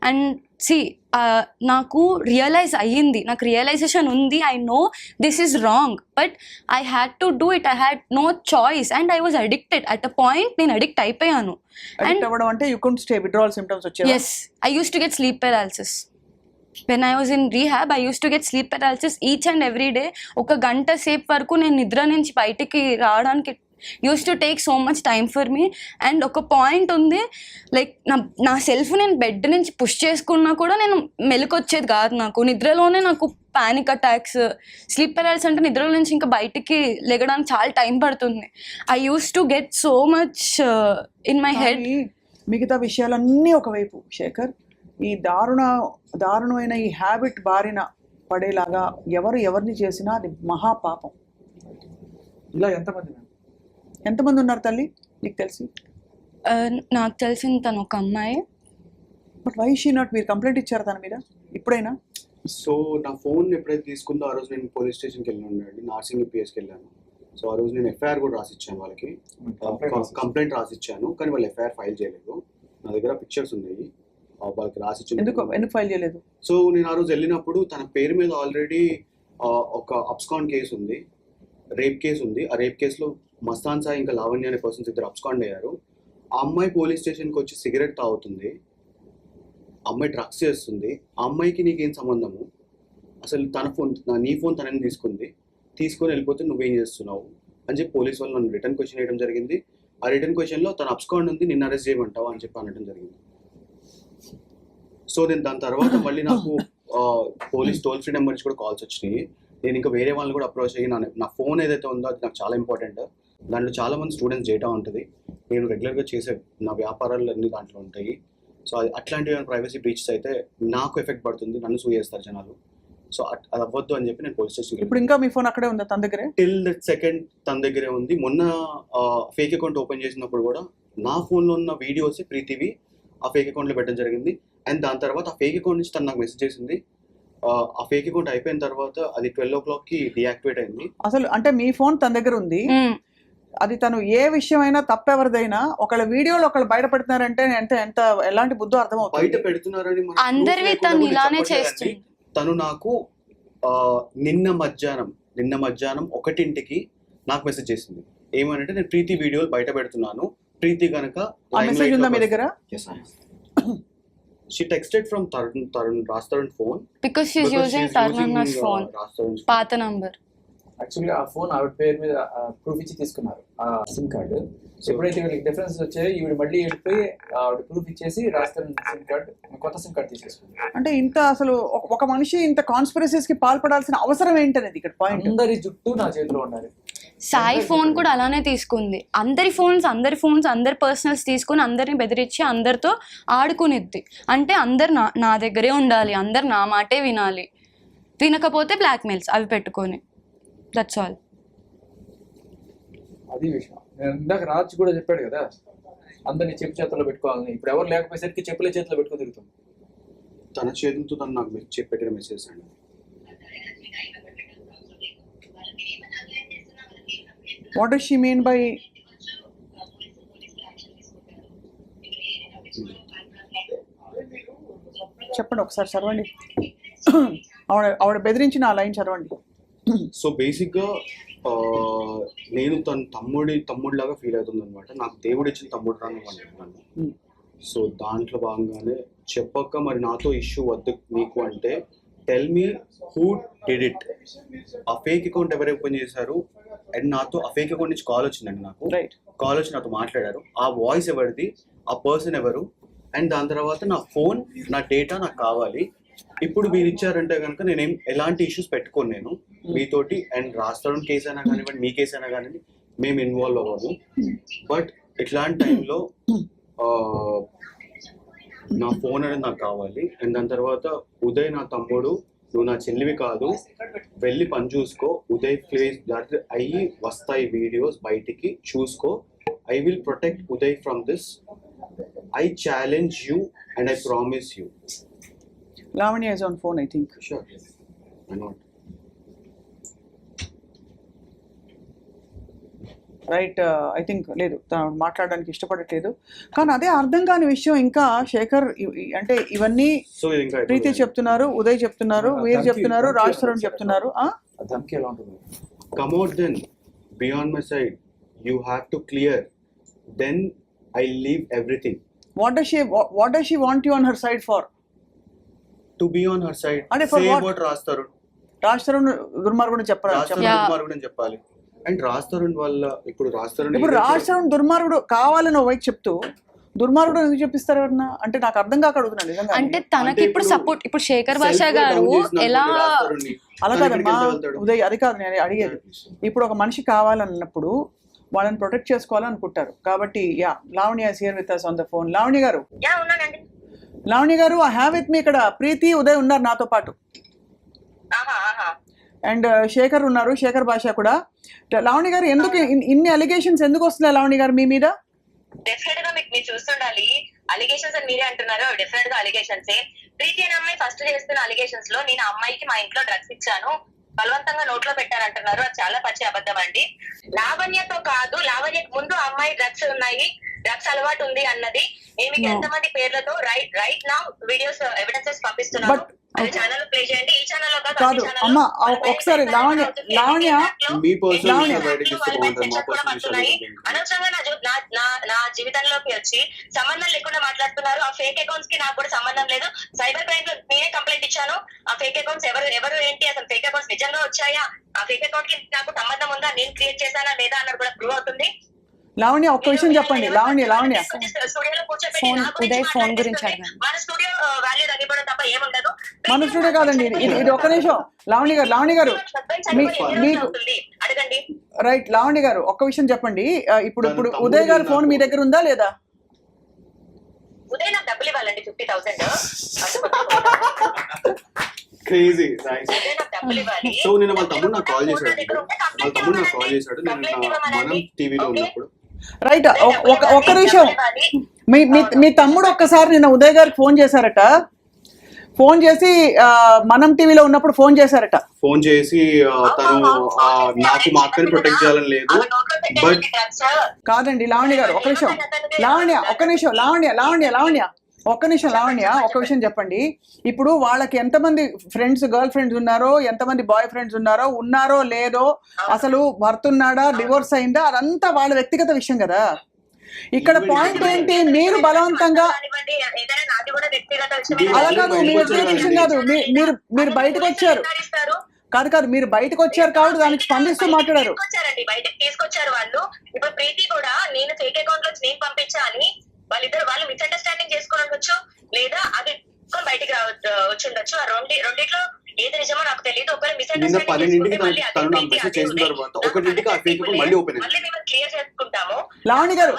And see, నాకు రియలైజ్ అయ్యింది, నాకు రియలైజేషన్ ఉంది. I know this is wrong, but I had to do it. I had no choice and I was addicted. At a point నేను addict అయిపోయాను. Addict అవ్వడం అంటే you could stay, withdrawal symptoms వచ్చేవా? Yes, I used to get sleep paralysis. When I was in rehab, I used to get sleep paralysis each and every day. ఒక గంట సేపు వరకు నేను నిద్ర నుంచి బయటికి రావడానికి use to take so much time for me. And ఒక పాయింట్ ఉంది, లైక్ నా సెల్ఫ్ నేను బెడ్ నుంచి పుష్ చేసుకున్నా కూడా నేను మెలకొచ్చేది కాదు. నాకు నిద్రలోనే నాకు పానిక్ అటాక్స్, స్లీప్ పెరాలిసిస్ అంటే నిద్రలో నుంచి ఇంకా బయటికి లెగడానికి చాలా టైం పడుతుంది. I use to get so much in my head. మిగతా విషయాలన్నీ ఒకవైపు శేఖర్, ఈ దారుణమైన ఈ హ్యాబిట్ బారిన పడేలాగా ఎవరిని చేసినా అది మహాపాపం. ఇలా ఎంతమంది ఉన్నారు తల్లి నీకు తెలిసి? నాకు తెలిసిన తను ఒక అమ్మాయి. బట్ వై షీ నాట్, మీరు కంప్లైంట్ ఇచ్చారు తన మీద ఇప్పుడైనా? సో నా ఫోన్ ఎప్పుడైతే తీసుకుందో ఆ రోజు నేను పోలీస్ స్టేషన్కి వెళ్ళి ఉండండి, నార్సింగ్ పిఎస్కి వెళ్ళాను. సో ఆ రోజు నేను ఎఫ్ఐఆర్ కూడా రాసిచ్చాను, వాళ్ళకి కంప్లైంట్ రాసిచ్చాను, కానీ వాళ్ళు ఎఫ్ఐఆర్ ఫైల్ చేయలేదు. నా దగ్గర పిక్చర్స్ ఉన్నాయి, వాళ్ళకి రాసిచ్చాను. ఎందుకు ఫైల్ చేయలేదు? సో నేను ఆ రోజు వెళ్ళినప్పుడు తన పేరు మీద ఆల్రెడీ ఒక అబ్స్కాండ్ కేసు ఉంది, రేప్ కేసు ఉంది. ఆ రేప్ కేసులో మస్తాన్ సాయి ఇంకా లావణ్య అనే పర్సన్స్ ఇద్దరు అబ్స్కాండ్ అయ్యారు. ఆ అమ్మాయి పోలీస్ స్టేషన్కి వచ్చి సిగరెట్ తాగుతుంది, ఆ అమ్మాయి డ్రగ్స్ చేస్తుంది. ఆ అమ్మాయికి నీకేం సంబంధము? అసలు తన ఫోన్, నీ ఫోన్ తనని తీసుకొని వెళ్ళిపోతే నువ్వేం చేస్తున్నావు అని చెప్పి పోలీస్ వాళ్ళు నన్ను రిటర్న్ క్వశ్చన్ వేయడం జరిగింది. ఆ రిటర్న్ క్వశ్చన్లో తన అబ్స్కాండ్ ఉంది, నిన్ను అరెస్ట్ చేయమంటావా అని చెప్పి అనడం జరిగింది. సో నేను దాని తర్వాత మళ్ళీ నాకు పోలీస్ టోల్ ఫ్రీ నెంబర్ నుంచి కూడా కాల్స్ వచ్చినాయి. నేను ఇంకా వేరే వాళ్ళని కూడా అప్రోచ్ అయ్యి నా ఫోన్ ఏదైతే ఉందో అది నాకు చాలా ఇంపార్టెంట్, దాంట్లో చాలా మంది స్టూడెంట్స్ డేటా ఉంటుంది, నేను రెగ్యులర్గా చేసే నా వ్యాపారాలు అన్ని దాంట్లో ఉంటాయి. సో అట్లాంటివి ప్రైవసీ బ్రీచ్ అయితే నాకు ఎఫెక్ట్ పడుతుంది, నన్ను సూ చేస్తారు జనాలు. సో అది అవ్వద్దు అని చెప్పి నేను పోలీస్ స్టేషన్. ఇప్పుడు ఇంకా మీ ఫోన్ అక్కడే ఉందా తన దగ్గరే? టిల్ దట్ సెకండ్ తన దగ్గరే ఉంది. మొన్న ఫేక్ అకౌంట్ ఓపెన్ చేసినప్పుడు కూడా నా ఫోన్లో ఉన్న వీడియోస్ ప్రీతివి ఆ ఫేక్ అకౌంట్లో పెట్టడం జరిగింది. అండ్ దాని తర్వాత ఆ ఫేక్ అకౌంట్ నుంచి తను నాకు మెసేజ్ చేసింది. ఆ ఫేక్ అకౌంట్ అయిపోయిన తర్వాత అది 12 o'clockకి డియాక్టివేట్ అయింది. అసలు అంటే మీ ఫోన్ తన దగ్గర ఉంది, అది తను ఏ విషయమైనా తప్పెవరిదైనా ఒకళ్ళ వీడియోలో ఒకళ్ళు బయట పెడుతున్నారంటే ఎంత ఎంత ఎలాంటి బుద్ధో అర్థం అవుతుంది. బయట పెడుతున్నారని మనకు అందరివి proof తను లేకుండా ఇలానే చెప్పట్లేదండి. చేస్తుంది. తను నాకు నిన్న మధ్యాహ్నం 1:00కి నాకు మెసేజ్ చేసింది. ఏమనంటే నేను ప్రీతి వీడియోలు బయట పెడుతున్నాను, ప్రీతి కనుక ఆ మెసేజ్ ఉందా మీ దగ్గర? She texted from Tarun Raj Tarun phone because she's using Tarun phone, Raj Tarun's phone. పాత నంబర్. యాక్చువల్లీ ఆ ఫోన్ ఆవిడ పేరు మీద ప్రూఫ్ ఇచ్చి తీసుకున్నారు ఆ సిమ్ కార్డు. సో ఎప్పుడైతే వీళ్ళకి డిఫరెన్స్ వచ్చాయో ఈవిడ మళ్ళీ వెళ్ళిపోయి ఆవిడ ప్రూఫ్ ఇచ్చేసి రాస్తారు సిమ్ కార్డు, కొత్త సిమ్ కార్డు తీసేసుకున్నారు. అంటే ఇంత అసలు ఒక మనిషి ఇంత కాన్స్పిరసీస్ కి పాల్పడాల్సిన అవసరం ఏంటనేది ఇక్కడ పాయింట్. అందరి జుట్టు నా చేతిలో ఉండాలి. సాయి ఫోన్ కూడా అలానే తీసుకుంది. అందరి ఫోన్స్ అందరి పర్సనల్స్ తీసుకుని అందరిని బెదిరించి అందరితో ఆడుకునిద్ది. అంటే అందరు నా దగ్గరే ఉండాలి, అందరు నా మాటే వినాలి, వినకపోతే బ్లాక్మెయిల్స్ అవి పెట్టుకొని. That's all. అది విషయం. నేను ఇందాక రాజ్ కూడా చెప్పాడు కదా, అందరినీ చెప్పు చేతుల్లో పెట్టుకోవాలని. ఇప్పుడు ఎవరు లేకపోయేసరికి చెప్పుల చేతిలో పెట్టుకుని తిరుగుతుంది. తన చేతులతో తను నాకు పెట్టిన మెసేజ్ అండి. What does she mean by చెప్పండి ఒకసారి చదవండి. ఆవిడ బెదిరించిన ఆ లైన్ చదవండి. సో బేసిక్గా నేను తన తమ్ముడిలాగా ఫీల్ అవుతుంది అనమాట. నాకు దేవుడు ఇచ్చిన తమ్ముడు రాను అంటున్నాను. సో దాంట్లో భాగంగానే చెప్పక మరి నాతో ఇష్యూ వద్దు నీకు అంటే tell me who did it. ఆ ఫేక్ అకౌంట్ ఎవరు ఓపెన్ చేశారు అండ్ నాతో ఆ ఫేక్ అకౌంట్ నుంచి కాల్ వచ్చిందండి. నాకు కాల్ వచ్చి నాతో మాట్లాడారు. ఆ వాయిస్ ఎవరిది, ఆ పర్సన్ ఎవరు, అండ్ దాని తర్వాత నా ఫోన్, నా డేటా నాకు కావాలి. ఇప్పుడు మీరు ఇచ్చారంటే కనుక నేనేం ఎలాంటి ఇష్యూస్ పెట్టుకోను నేను మీతోటి. అండ్ రాస్తాడు కేసు అయినా కానివ్వండి, మీ కేసు అయినా కానివ్వండి, మేము ఇన్వాల్వ్ అవ్వము. బట్ ఇట్లాంటి టైంలో నా ఫోన్ అనేది నాకు కావాలి. అండ్ దాని తర్వాత ఉదయ్ నా తమ్ముడు, నువ్వు నా చెల్లివి కాదు, వెళ్ళి పని చూసుకో. ఉదయ్ ప్లీజ్ అయ్యి వస్తాయి వీడియోస్ బయటికి, చూసుకో. I will protect Uday from this. I challenge you and I promise you. Lavanya is on phone, I think. Sure. Why not? Right. I think లేదు, తను మాట్లాడడానికి ఇష్టపడట్లేదు. కానీ అదే అర్థం కాని విషయం ఇంకా శేఖర్ అంటే ఇవన్నీ ప్రీతి చెప్తున్నారు, ఉదయ్ చెప్తున్నారు, వీరు చెప్తున్నారు, రాజ్ తరుణ్ చెప్తున్నారు. Come out then, be on my side. You have to clear. Then I leave everything. What does she want you on her side for? To be on her side. Say about Raj Tarun. Raj Tarun దుర్మార్గుడు చెప్పాలి. And Raj Tarun వల్ల ఇప్పుడు రాజ్ తరుణ్ దుర్మార్గుడు కావాలని వైపు చెప్తూ దుర్మార్గుడు ఎందుకు చెప్పిస్తారు ఎవరన్నా? అంటే నాకు అర్థం కాక అడుగుతున్నాను నిజంగా. అంటే తనకి ఇప్పుడు సపోర్ట్, ఇప్పుడు శేఖర్ భాష గారు ఎలా అలా కాదమ్మా ఉదయ్, అది కాదు నేను అడిగేది. ఇప్పుడు ఒక మనిషి కావాలన్నప్పుడు వాళ్ళని ప్రొటెక్ట్ చేసుకోవాలనుకుంటారు. కాబట్టి Lavanya is here with us on the phone. Lavanya గారు, ఐ హ్యావ్ విత్ మీ ఇక్కడ ప్రీతి, ఉదయ్ ఉన్నారు నాతో పాటు, అండ్ శేఖర్ ఉన్నారు, శేఖర్ భాష కూడా. లావణ్య గారు, ఎందుకు ఇన్ని అలిగేషన్స్ ఎందుకు వస్తున్నాయి లావణ్య గారు మీ మీద? డెఫినెట్ గా మీరు చూస్తుండాలి. అలిగేషన్స్ అని మీరే అంటున్నారు, డెఫినెట్ గా అలిగేషన్స్. ప్రీతి అనే అమ్మాయి ఫస్ట్ చేస్తున్న అలిగేషన్స్ లో నేను అమ్మాయికి మా ఇంట్లో డ్రగ్స్ ఇచ్చాను, బలవంతంగా నోట్లో పెట్టారంటున్నారు. అది చాలా పచ్చి అబద్ధం అండి. లావణ్యతో కాదు, లావణ్యకు ముందు అమ్మాయి డ్రగ్స్ ఉన్నాయి, డ్రగ్స్ అలవాటు ఉంది అన్నది. నేను మీకు ఎంతమంది పేర్లతో రైట్ నౌ వీడియోస్ ఎవిడెన్సెస్ పంపిస్తున్నాను. అది ఛానల్ ప్లే చేయండి. ఈ ఛానల్ లో కాదు అమ్మా, ఒకసారి లావణ్య అనవసరంగా నా జీవితంలోకి వచ్చి సంబంధం లేకుండా మాట్లాడుతున్నారు. ఆ ఫేక్ అకౌంట్స్ కి నాకు కూడా సంబంధం లేదు. సైబర్ క్రైమ్ లో నేనే కంప్లైంట్ ఇచ్చాను. ఆ ఫేక్ అకౌంట్స్ ఎవరు ఏంటి, అసలు ఫేక్ అకౌంట్స్ నిజంగా వచ్చాయా, ఆ ఫేక్ అకౌంట్ కి నాకు సంబంధం ఉందా, నేను క్రియేట్ చేశానా లేదా అన్నది కూడా ప్రూవ్ అవుతుంది. లావణ్య ఒక్క విషయం చెప్పండి. లావణ్య ఉదయ్ ఫోన్ గురించి మన స్టూడియో వాల్యూ తగ్గిపోవడం తప్ప ఏముండదు. మన స్టూడియో కాదండి ఇది. ఒక్క నిమిషం లావణ్య గారు, మీకు అడగండి. రైట్ లావణ్య గారు ఒక్క విషయం చెప్పండి, ఇప్పుడు తన తమ్ముడు ఉదయ్ గారి ఫోన్ మీ నాకు- దగ్గర ఉందా లేదా? ఉదయం నాకు డబ్బులు ఇవ్వాలండి 50,000. Crazy thanks. ఉదయం నాకు డబ్బులు ఇవ్వాలి. సో నేను వాళ్ళ తమ్ముడు నాకు కాల్ చేశాడు, నా దగ్గర ఉంటే వాళ్ళ కంప్లైంట్ తమ్ముడు నాకు కాల్ ఇవ్వమనండి. చేశాడు నేను కంప్లైంట్ మనం ఇవ్వమనండి. టీవీలో ఓకే? ఉన్నప్పుడు. రైట్, డబ్బులు ఒక్క ఇవ్వాలి, నిమిషం. డబ్బులు ఇవ్వాలి. మీ తమ్ముడు ఒక్కసారి నిన్న ఉదయ్ గారికి ఫోన్ చేశారట, ఫోన్ చేసి మనం టీవీలో ఉన్నప్పుడు ఫోన్ చేశారట. ఫోన్ చేసి తను నాకు మా అక్కని ప్రొటెక్ట్ చేయాలని లేదు, ఆమె నోట్లో బట్ పెట్టేయండి drugs. కాదండి లావణ్య గారు ఒక్క నిమిషం, లావణ్య ఒక్క నిమిషం, లావణ్య ఒక్క నిమిషం, లావణ్య ఒక్క విషయం చెప్పండి. ఇప్పుడు వాళ్ళకి ఎంతమంది ఫ్రెండ్స్, గర్ల్ ఫ్రెండ్స్ ఉన్నారో, ఎంతమంది బాయ్ ఫ్రెండ్స్ ఉన్నారో లేదో, అసలు భర్త ఉన్నాడా, డివోర్స్ అయిందా, అదంతా వాళ్ళ వ్యక్తిగత విషయం కదా. ఇక్కడ పాయింట్ ఏంటి, మీరు బలవంతంగా కానివ్వండి, ఏదైనా నాది కూడా వ్యక్తిగత విషయమే. అలా కాదు, మీ వ్యక్తిగత విషయం కాదు, మీరు బయటకు వచ్చారు కాదు మీరు బయటకు వచ్చారు కాబట్టి దానికి స్పందిస్తూ మాట్లాడారు. తీసుకొచ్చారండి, బయటకు తీసుకొచ్చారు వాళ్ళు. ఇప్పుడు ప్రీతి కూడా నేను ఫేక్ అకౌంట్ లో నేను పంపించా అని వాళ్ళు మిస్అండర్స్టాండింగ్ చేసుకుని ఉండొచ్చు, లేదా అది బయటికి వచ్చి ఉండొచ్చు. ఆ రెండిట్లో ఏది నిజమో నాకు తెలియదు. ఒకవేళ నిన్న మిస్అండర్స్టాండింగ్ 12ంటికి తను నాకు మెసేజ్ చేసిన తర్వాత 1ంటికి ఆ ఫేక్ అకౌంట్ మళ్ళీ ఓపెన్ అయింది. మేము క్లియర్ చేసుకుంటాము. లావణ్య గారు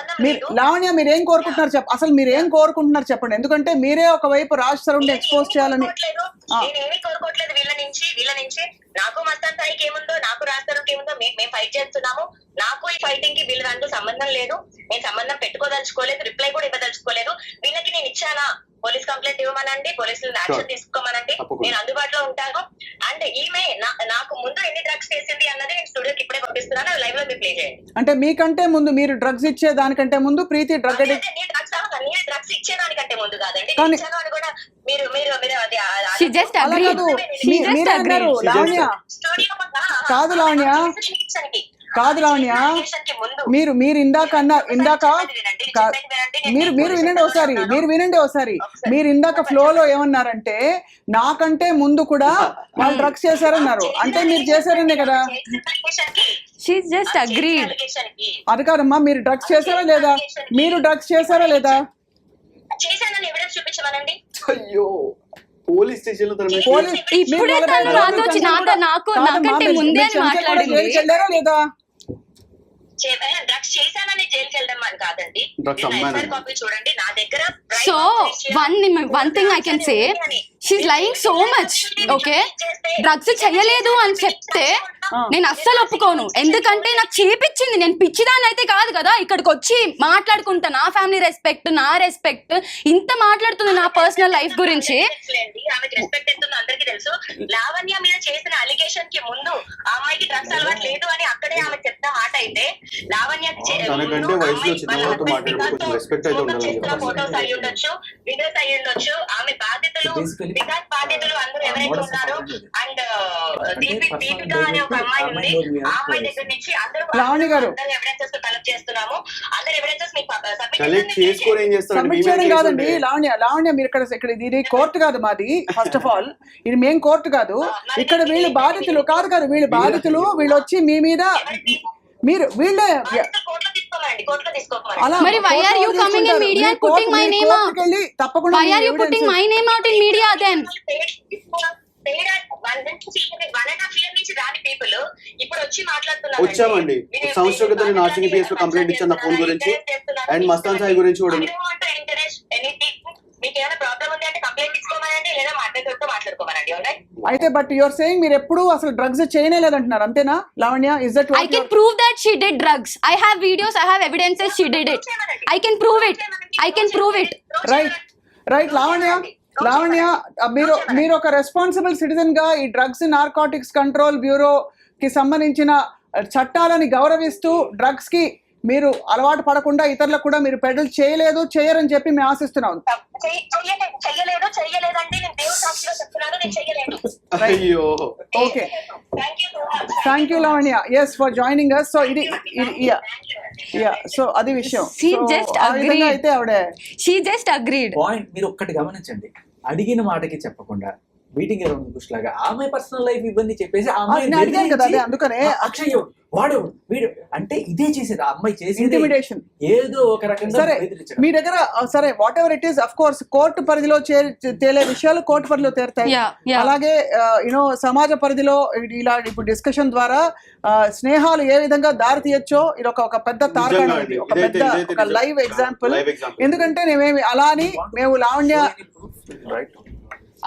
లావణ్య మీరు ఏం కోరుకుంటున్నారు అసలు మీరు ఏం కోరుకుంటున్నారు చెప్పండి, ఎందుకంటే మీరే ఒకవైపు రాజ్ తరుణ్ ఎక్స్పోజ్ చేయాలని. నేనేమి కోరుకోవట్లేదు వీళ్ళ నుంచి. నాకు మస్తాన్ సాయికి ఏముందో, నాకు రాస్తానికి ఏముందో, మేము ఫైట్ చేస్తున్నాము. నాకు ఈ ఫైటింగ్ కి వీళ్ళ దాంట్లో సంబంధం లేదు. నేను సంబంధం పెట్టుకోదలుచుకోలేదు, రిప్లై కూడా ఇవ్వదలుచుకోలేదు. వీళ్ళకి నేను ఇచ్చానా, పోలీస్ కంప్లైంట్ ఇవ్వమనండి, పోలీసులు యాక్షన్ తీసుకోమనండి, నేను అందుబాటులో ఉంటాను. అండ్ ఈమె నాకు ముందు ఎన్ని డ్రగ్స్ చేసింది అన్నది నేను స్టూడియోకి ఇప్పుడే పంపిస్తున్నాను, అది లైవ్ లో మీరు ప్లే చేయండి. అంటే మీకంటే ముందు, మీరు డ్రగ్స్ ఇచ్చే దానికంటే ముందు ప్రీతి డ్రగ్ అడిక్ట్. నేను డ్రగ్స్ ఇచ్చేదానికంటే ముందు కాదండి, కానీ- ఇచ్చాను అని కూడా మీరు అది She just అలా agreed. కాదు, She just మీరే అన్నారు agreed. లావణ్య. స్టూడియో కాదు లావణ్య, కాదు లావణ్య, మీరు ఇందాక మీరు వినండి ఒకసారి, మీరు ఇందాక ఫ్లోలో ఏమన్నారంటే నాకంటే ముందు కూడా వాళ్ళు డ్రగ్స్ చేశారన్నారు, అంటే మీరు చేశారనే కదా. She's just agreed. అది కాదమ్మా, మీరు డ్రగ్స్ చేశారా లేదా, చేశానని ఎవిడెన్స్ చూపించమనండి. అయ్యో పోలీస్ స్టేషన్ లో తన పోలీస్ ఇప్పుడే తను నాతో వచ్చి నాకంటే ముందే అని మాట్లాడింది. వెళ్ళారా లేదా? డ్రగ్స్ చేశానని జైలుకి వెళ్ళడం అని కాదండి. Drugs అమ్మానని. కాపీ చూడండి నా దగ్గర. So one thing I can say, she's lying so much. Okay, drugs చెయ్యలేదు అని చెప్తే నేను అస్సలు ఒప్పుకోను, ఎందుకంటే నాకు చేపించింది. నేను పిచ్చిదాన్ని అయితే కాదు కదా, ఇక్కడికి వచ్చి మాట్లాడుకుంటా నా ఫ్యామిలీ రెస్పెక్ట్, నా రెస్పెక్ట్, ఇంత మాట్లాడుతుంది నా పర్సనల్ లైఫ్ గురించి. ఆమెకి రెస్పెక్ట్ ఎంత ఉందో అందరికీ తెలుసు. లావణ్య మీద చేసిన అలిగేషన్ కి ముందు ఆ అమ్మాయికి డ్రగ్స్ అలవాటు లేదు అని అక్కడే ఆమె చెప్తున్న మాట అయితే, లావణ్య తనకంటే వయసులో చిన్నవాళ్ళతో మాట్లాడేటప్పుడు కొంచెం రెస్పెక్ట్ అయితే ఉండాలి కదా. ఫోటోస్ అయి ఉండొచ్చు, వీడియోస్ అయి ఉండొచ్చు. ఆమె బాధితులు, వికాస్ బాధితులు అందరూ ఎవరైతే ఉన్నారో, అండ్ దీపిక అనే ఒక అమ్మాయి ఉంది, ఆ అమ్మాయి దగ్గర నుంచి అందరూ లావణ్య గారు. ఎవిడెన్సెస్ కలెక్ట్ చేస్తున్నాము. అందరు ఎవిడెన్సెస్ మీకు కలెక్ట్ చేసుకొని ఏం చేస్తారండి, సబ్మిట్ మేమే చేయడం కాదండి చేసుకుంటే. లావణ్య మీరు ఇక్కడ ఇది కోర్టు కాదు మాది. ఫస్ట్ ఆఫ్ ఆల్ ఇది మేం కోర్టు కాదు, ఇక్కడ వీళ్ళు బాధితులు కాదు, వీళ్ళు బాధితులు. వీళ్ళు వచ్చి మీ మీద వీళ్ళే కోర్టులో తీసుకోమండి, కోర్టులో తీసుకోమని. అలా మరి why are you coming in media and putting my name out? తప్పకుండా Why are you putting my name out in media then? 1.5 year నుంచి రాని పీపుల్ ఇప్పుడు వచ్చి మాట్లాడుతున్నారు. వచ్చామండి, ఒక సంవత్సరం క్రితం నేను ఆర్సీబీ PS లో కంప్లైంట్ ఇచ్చాను నా ఫోన్ గురించి, అండ్ మస్తాన్ సాయి గురించి కూడా. మీకు ఏమైనా ప్రాబ్లం ఉంది అంటే కంప్లైంట్ ఇచ్చుకోమనండి, లేదా మాట్లాడుతూ మాట్లాడుకోమనండి. అయితే బట్ యువర్ సేయింగ్ మీరు ఎప్పుడు అసలు డ్రగ్స్ చేయలేదంటున్నారు, అంతేనా Lavanya? Is that I can prove that she did drugs. I have videos, I have evidences she did it. I can prove it. Right Lavanya మీరు ఒక రెస్పాన్సిబుల్ సిటిజన్ గా ఈ డ్రగ్స్ నార్కోటిక్స్ కంట్రోల్ బ్యూరో కి సంబంధించిన చట్టాలని గౌరవిస్తూ డ్రగ్స్ కి మీరు అలవాటు పడకుండా ఇతరులకు కూడా మీరు పెడల్ చేయరని చెప్పి మేము ఆశిస్తున్నాం. చెయ్యలేదండి, నేను దేవుడి సాక్షిగా చెప్తున్నాను, నేను చెయ్యలేదు. అయ్యో okay, thank you Lavanya, yes for joining us. So ఇది సో అది విషయం. She just agreed. అయితే ఆవిడే She just agreed. పాయింట్ మీరు ఒక్కటి గమనించండి, అడిగిన మాటకి చెప్పకుండా మీటింగ్ అరౌండ్ బుష్ లాగా ఆ అమ్మాయి పర్సనల్ లైఫ్ ఇవన్నీ చెప్పేసి ఆ అమ్మాయి నేను అడిగాను కదా అదే అందుకనే అక్షయ్ వాడేవాడు వీడు అంటే ఇదే చేసేది ఆ అమ్మాయి చేసేది ఇంటిమిడేషన్. ఏదో ఒక రకంగా సరే బెదిరించడం. మీ దగ్గర సరే what ever it is of course court పరిధిలో తేలే విషయాలు కోర్టు పరిధిలో తేరుతాయి. అలాగే యూనో సమాజ పరిధిలో ఇలా ఇప్పుడు డిస్కషన్ ద్వారా స్నేహాలు ఏ విధంగా దారి తీయచ్చో ఇది ఒక పెద్ద తార్కాణం, ఇది ఒక పెద్ద ఒక లైవ్ ఎగ్జాంపుల్. ఎందుకంటే నేమేమి అలా అని మేము Lavanya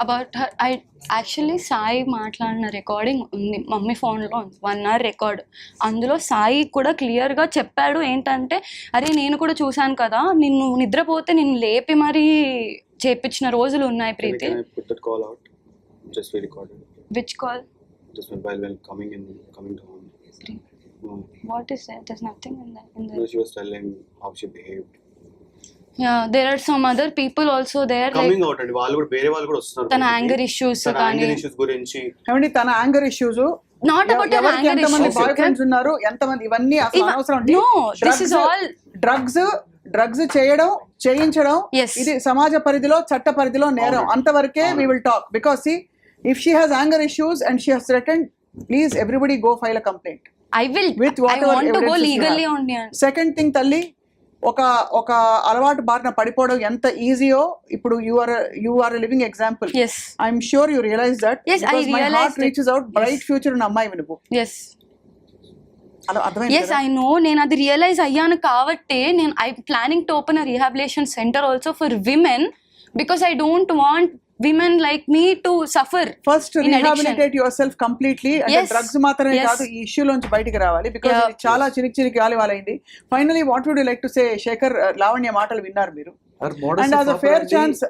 about her I actually Sai మాట్లాడిన రికార్డింగ్ ఉంది మమ్మీ ఫోన్లో 1 hour రికార్డ్. అందులో సాయి కూడా క్లియర్గా చెప్పాడు ఏంటంటే అరే నేను కూడా చూశాను కదా నిన్ను నిద్రపోతే నిన్ను లేపి మరీ చేపించిన రోజులు ఉన్నాయి Preethi. Which call what is that? There is nothing in that. She was telling how she behaved. Yeah, there are some other people also there Coming like out and వాళ్ళు కూడా వేరే వాళ్ళు కూడా వస్తున్నారు. తన యాంగర్ ఇష్యూస్ తన కానీ anger issues గురించి ఏమండి తన anger issues not about anger ఎంతమంది ఇష్యూస్. బాయ్ ఫ్రెండ్స్ ఉన్నారు ఎంతమంది ఇవన్నీ అసలు అనవసరం. No, this is all drugs చేయడం చేయించడం Yes. ఇది సమాజ పరిధిలో చట్ట పరిధిలో నేరం. అంతవరకే we will talk because see if she has anger issues and she has threatened please everybody go file a complaint I will with I whatever want to go evidences you legally have. only. Second thing తల్లి ఒక అలవాటు బారిన పడిపోవడం ఎంత ఈజీయో ఇప్పుడు you are living example. Yes. I'm sure you realize that. Yes, I my realized heart it. Reaches out bright future ఉన్న అమ్మాయి నువ్వు. Yes. అలా అర్థమైంది Yes, I know. నేను అది రియలైజ్ అయ్యాను కాబట్టి నేను I planning to open a rehabilitation centre also for women because I don't want women like me to suffer first in addiction. Rehabilitate your self completely. అంటే Yes. Drugs మాత్రమే Yes. కాదు ఈ issue లోంచి బయటికి రావాలి బికాస్ Yeah. ఇది చాలా చినికి గాలి వాళ్ళైంది. Finally what would you like to say Shekhar? Lavanya మాటలు విన్నారు మీరు. And as a fair chance-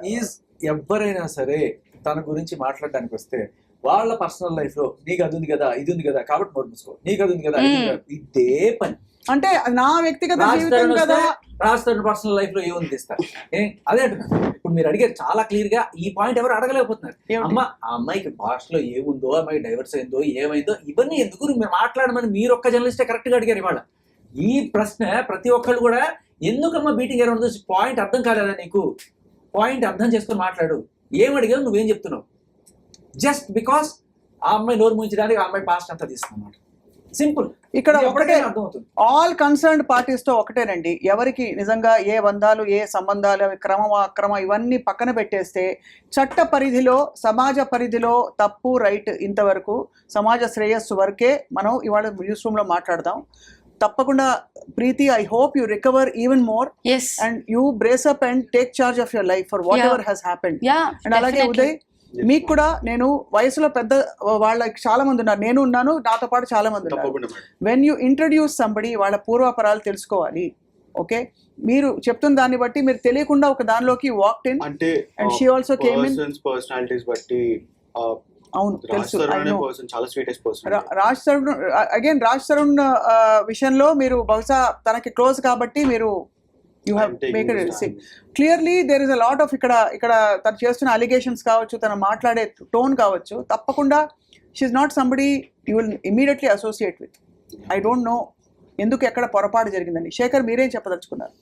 ఎవరైనా సరే తన గురించి మాట్లాడడానికి వస్తే వాళ్ళ పర్సనల్ లైఫ్ లో నీకు అది ఉంది కదా ఇది ఉంది కదా కాబట్టి నోట్ మూసుకో, నీకు అది ఉంది కదా ఇది ఉంది కదా, ఇదే పని. అంటే నా వ్యక్తిగత జీవితం కదా. రాస్తాడు పర్సనల్ లైఫ్ లో ఏముంది ఇస్తారు అదే అంటున్నారు. ఇప్పుడు మీరు అడిగారు చాలా క్లియర్ గా ఈ పాయింట్ ఎవరు అడగలేకపోతున్నారు. అమ్మ ఆ అమ్మాయికి భాషలో ఏముందో, అమ్మాయి డైవర్స్ అయిందో ఏమైందో ఇవన్నీ ఎందుకు మీరు మాట్లాడమని మీరు ఒక్క జర్నలిస్టే కరెక్ట్ గా అడిగారు ఇవాళ. ఈ ప్రశ్న ప్రతి ఒక్కళ్ళు కూడా ఎందుకమ్మా బీటింగ్ అరౌండ్ పాయింట్ అర్థం కాలేదా నీకు? పాయింట్ అర్థం చేసుకొని మాట్లాడు. ఏం అడిగావు నువ్వేం చెప్తున్నావు? జస్ట్ బికాస్ ఆ అమ్మాయి నోరు ముంచడానికి ఆ అమ్మాయి పాస్ట్ అంతా తీసుకున్నమాట. సింపుల్. ఇక్కడ ఒకటే అర్థమవుతుంది. ఆల్ కన్సర్న్డ్ పార్టీస్ తో ఒకటేనండి, ఎవరికి నిజంగా ఏ బంధాలు ఏ సంబంధాలు అవి క్రమం అక్రమ ఇవన్నీ పక్కన పెట్టేస్తే చట్ట పరిధిలో సమాజ పరిధిలో తప్పు రైట్ ఇంతవరకు సమాజ శ్రేయస్సు వరకే మనం ఇవాళ న్యూస్ రూమ్ లో మాట్లాడదాం. తప్పకుండా Preethi, I hope you recover even more Yes. And you brace up and take charge of your life for whatever has happened. Yeah, and అలాగే definitely. ఉదయ్ మీకు కూడా నేను వయసులో పెద్ద వాళ్ళకి చాలా మంది ఉన్నారు, నేను ఉన్నాను, నాతో పాటు చాలా మంది ఉన్నారు. తప్పకుండా madam. When you introduce somebody వాళ్ళ పూర్వాపరాలు తెలుసుకోవాలి. ఓకే, మీరు చెప్తున్న దాన్ని బట్టి మీరు తెలియకుండా ఒక దానిలోకి వాక్డ్ ఇన్ అంటే and she also came in. Personalities బట్టి అవును తెలుసు. పర్సన్ చాలా స్వీటెస్ట్ పర్సన్. రాజ్ తరుణ్ విషయంలో మీరు బహుశా తనకి క్లోజ్ కాబట్టి మీరు you have make it clearly there is a lot of ఇక్కడ తను చేస్తున్న అలిగేషన్స్ కావచ్చు, తను మాట్లాడే టోన్ కావచ్చు, తప్పకుండా she's not somebody you will immediately associate with. I don't know ఎందుకు ఎక్కడ పొరపాటు జరిగిందని. శేఖర్ మీరేం చెప్పదలుచుకున్నారు?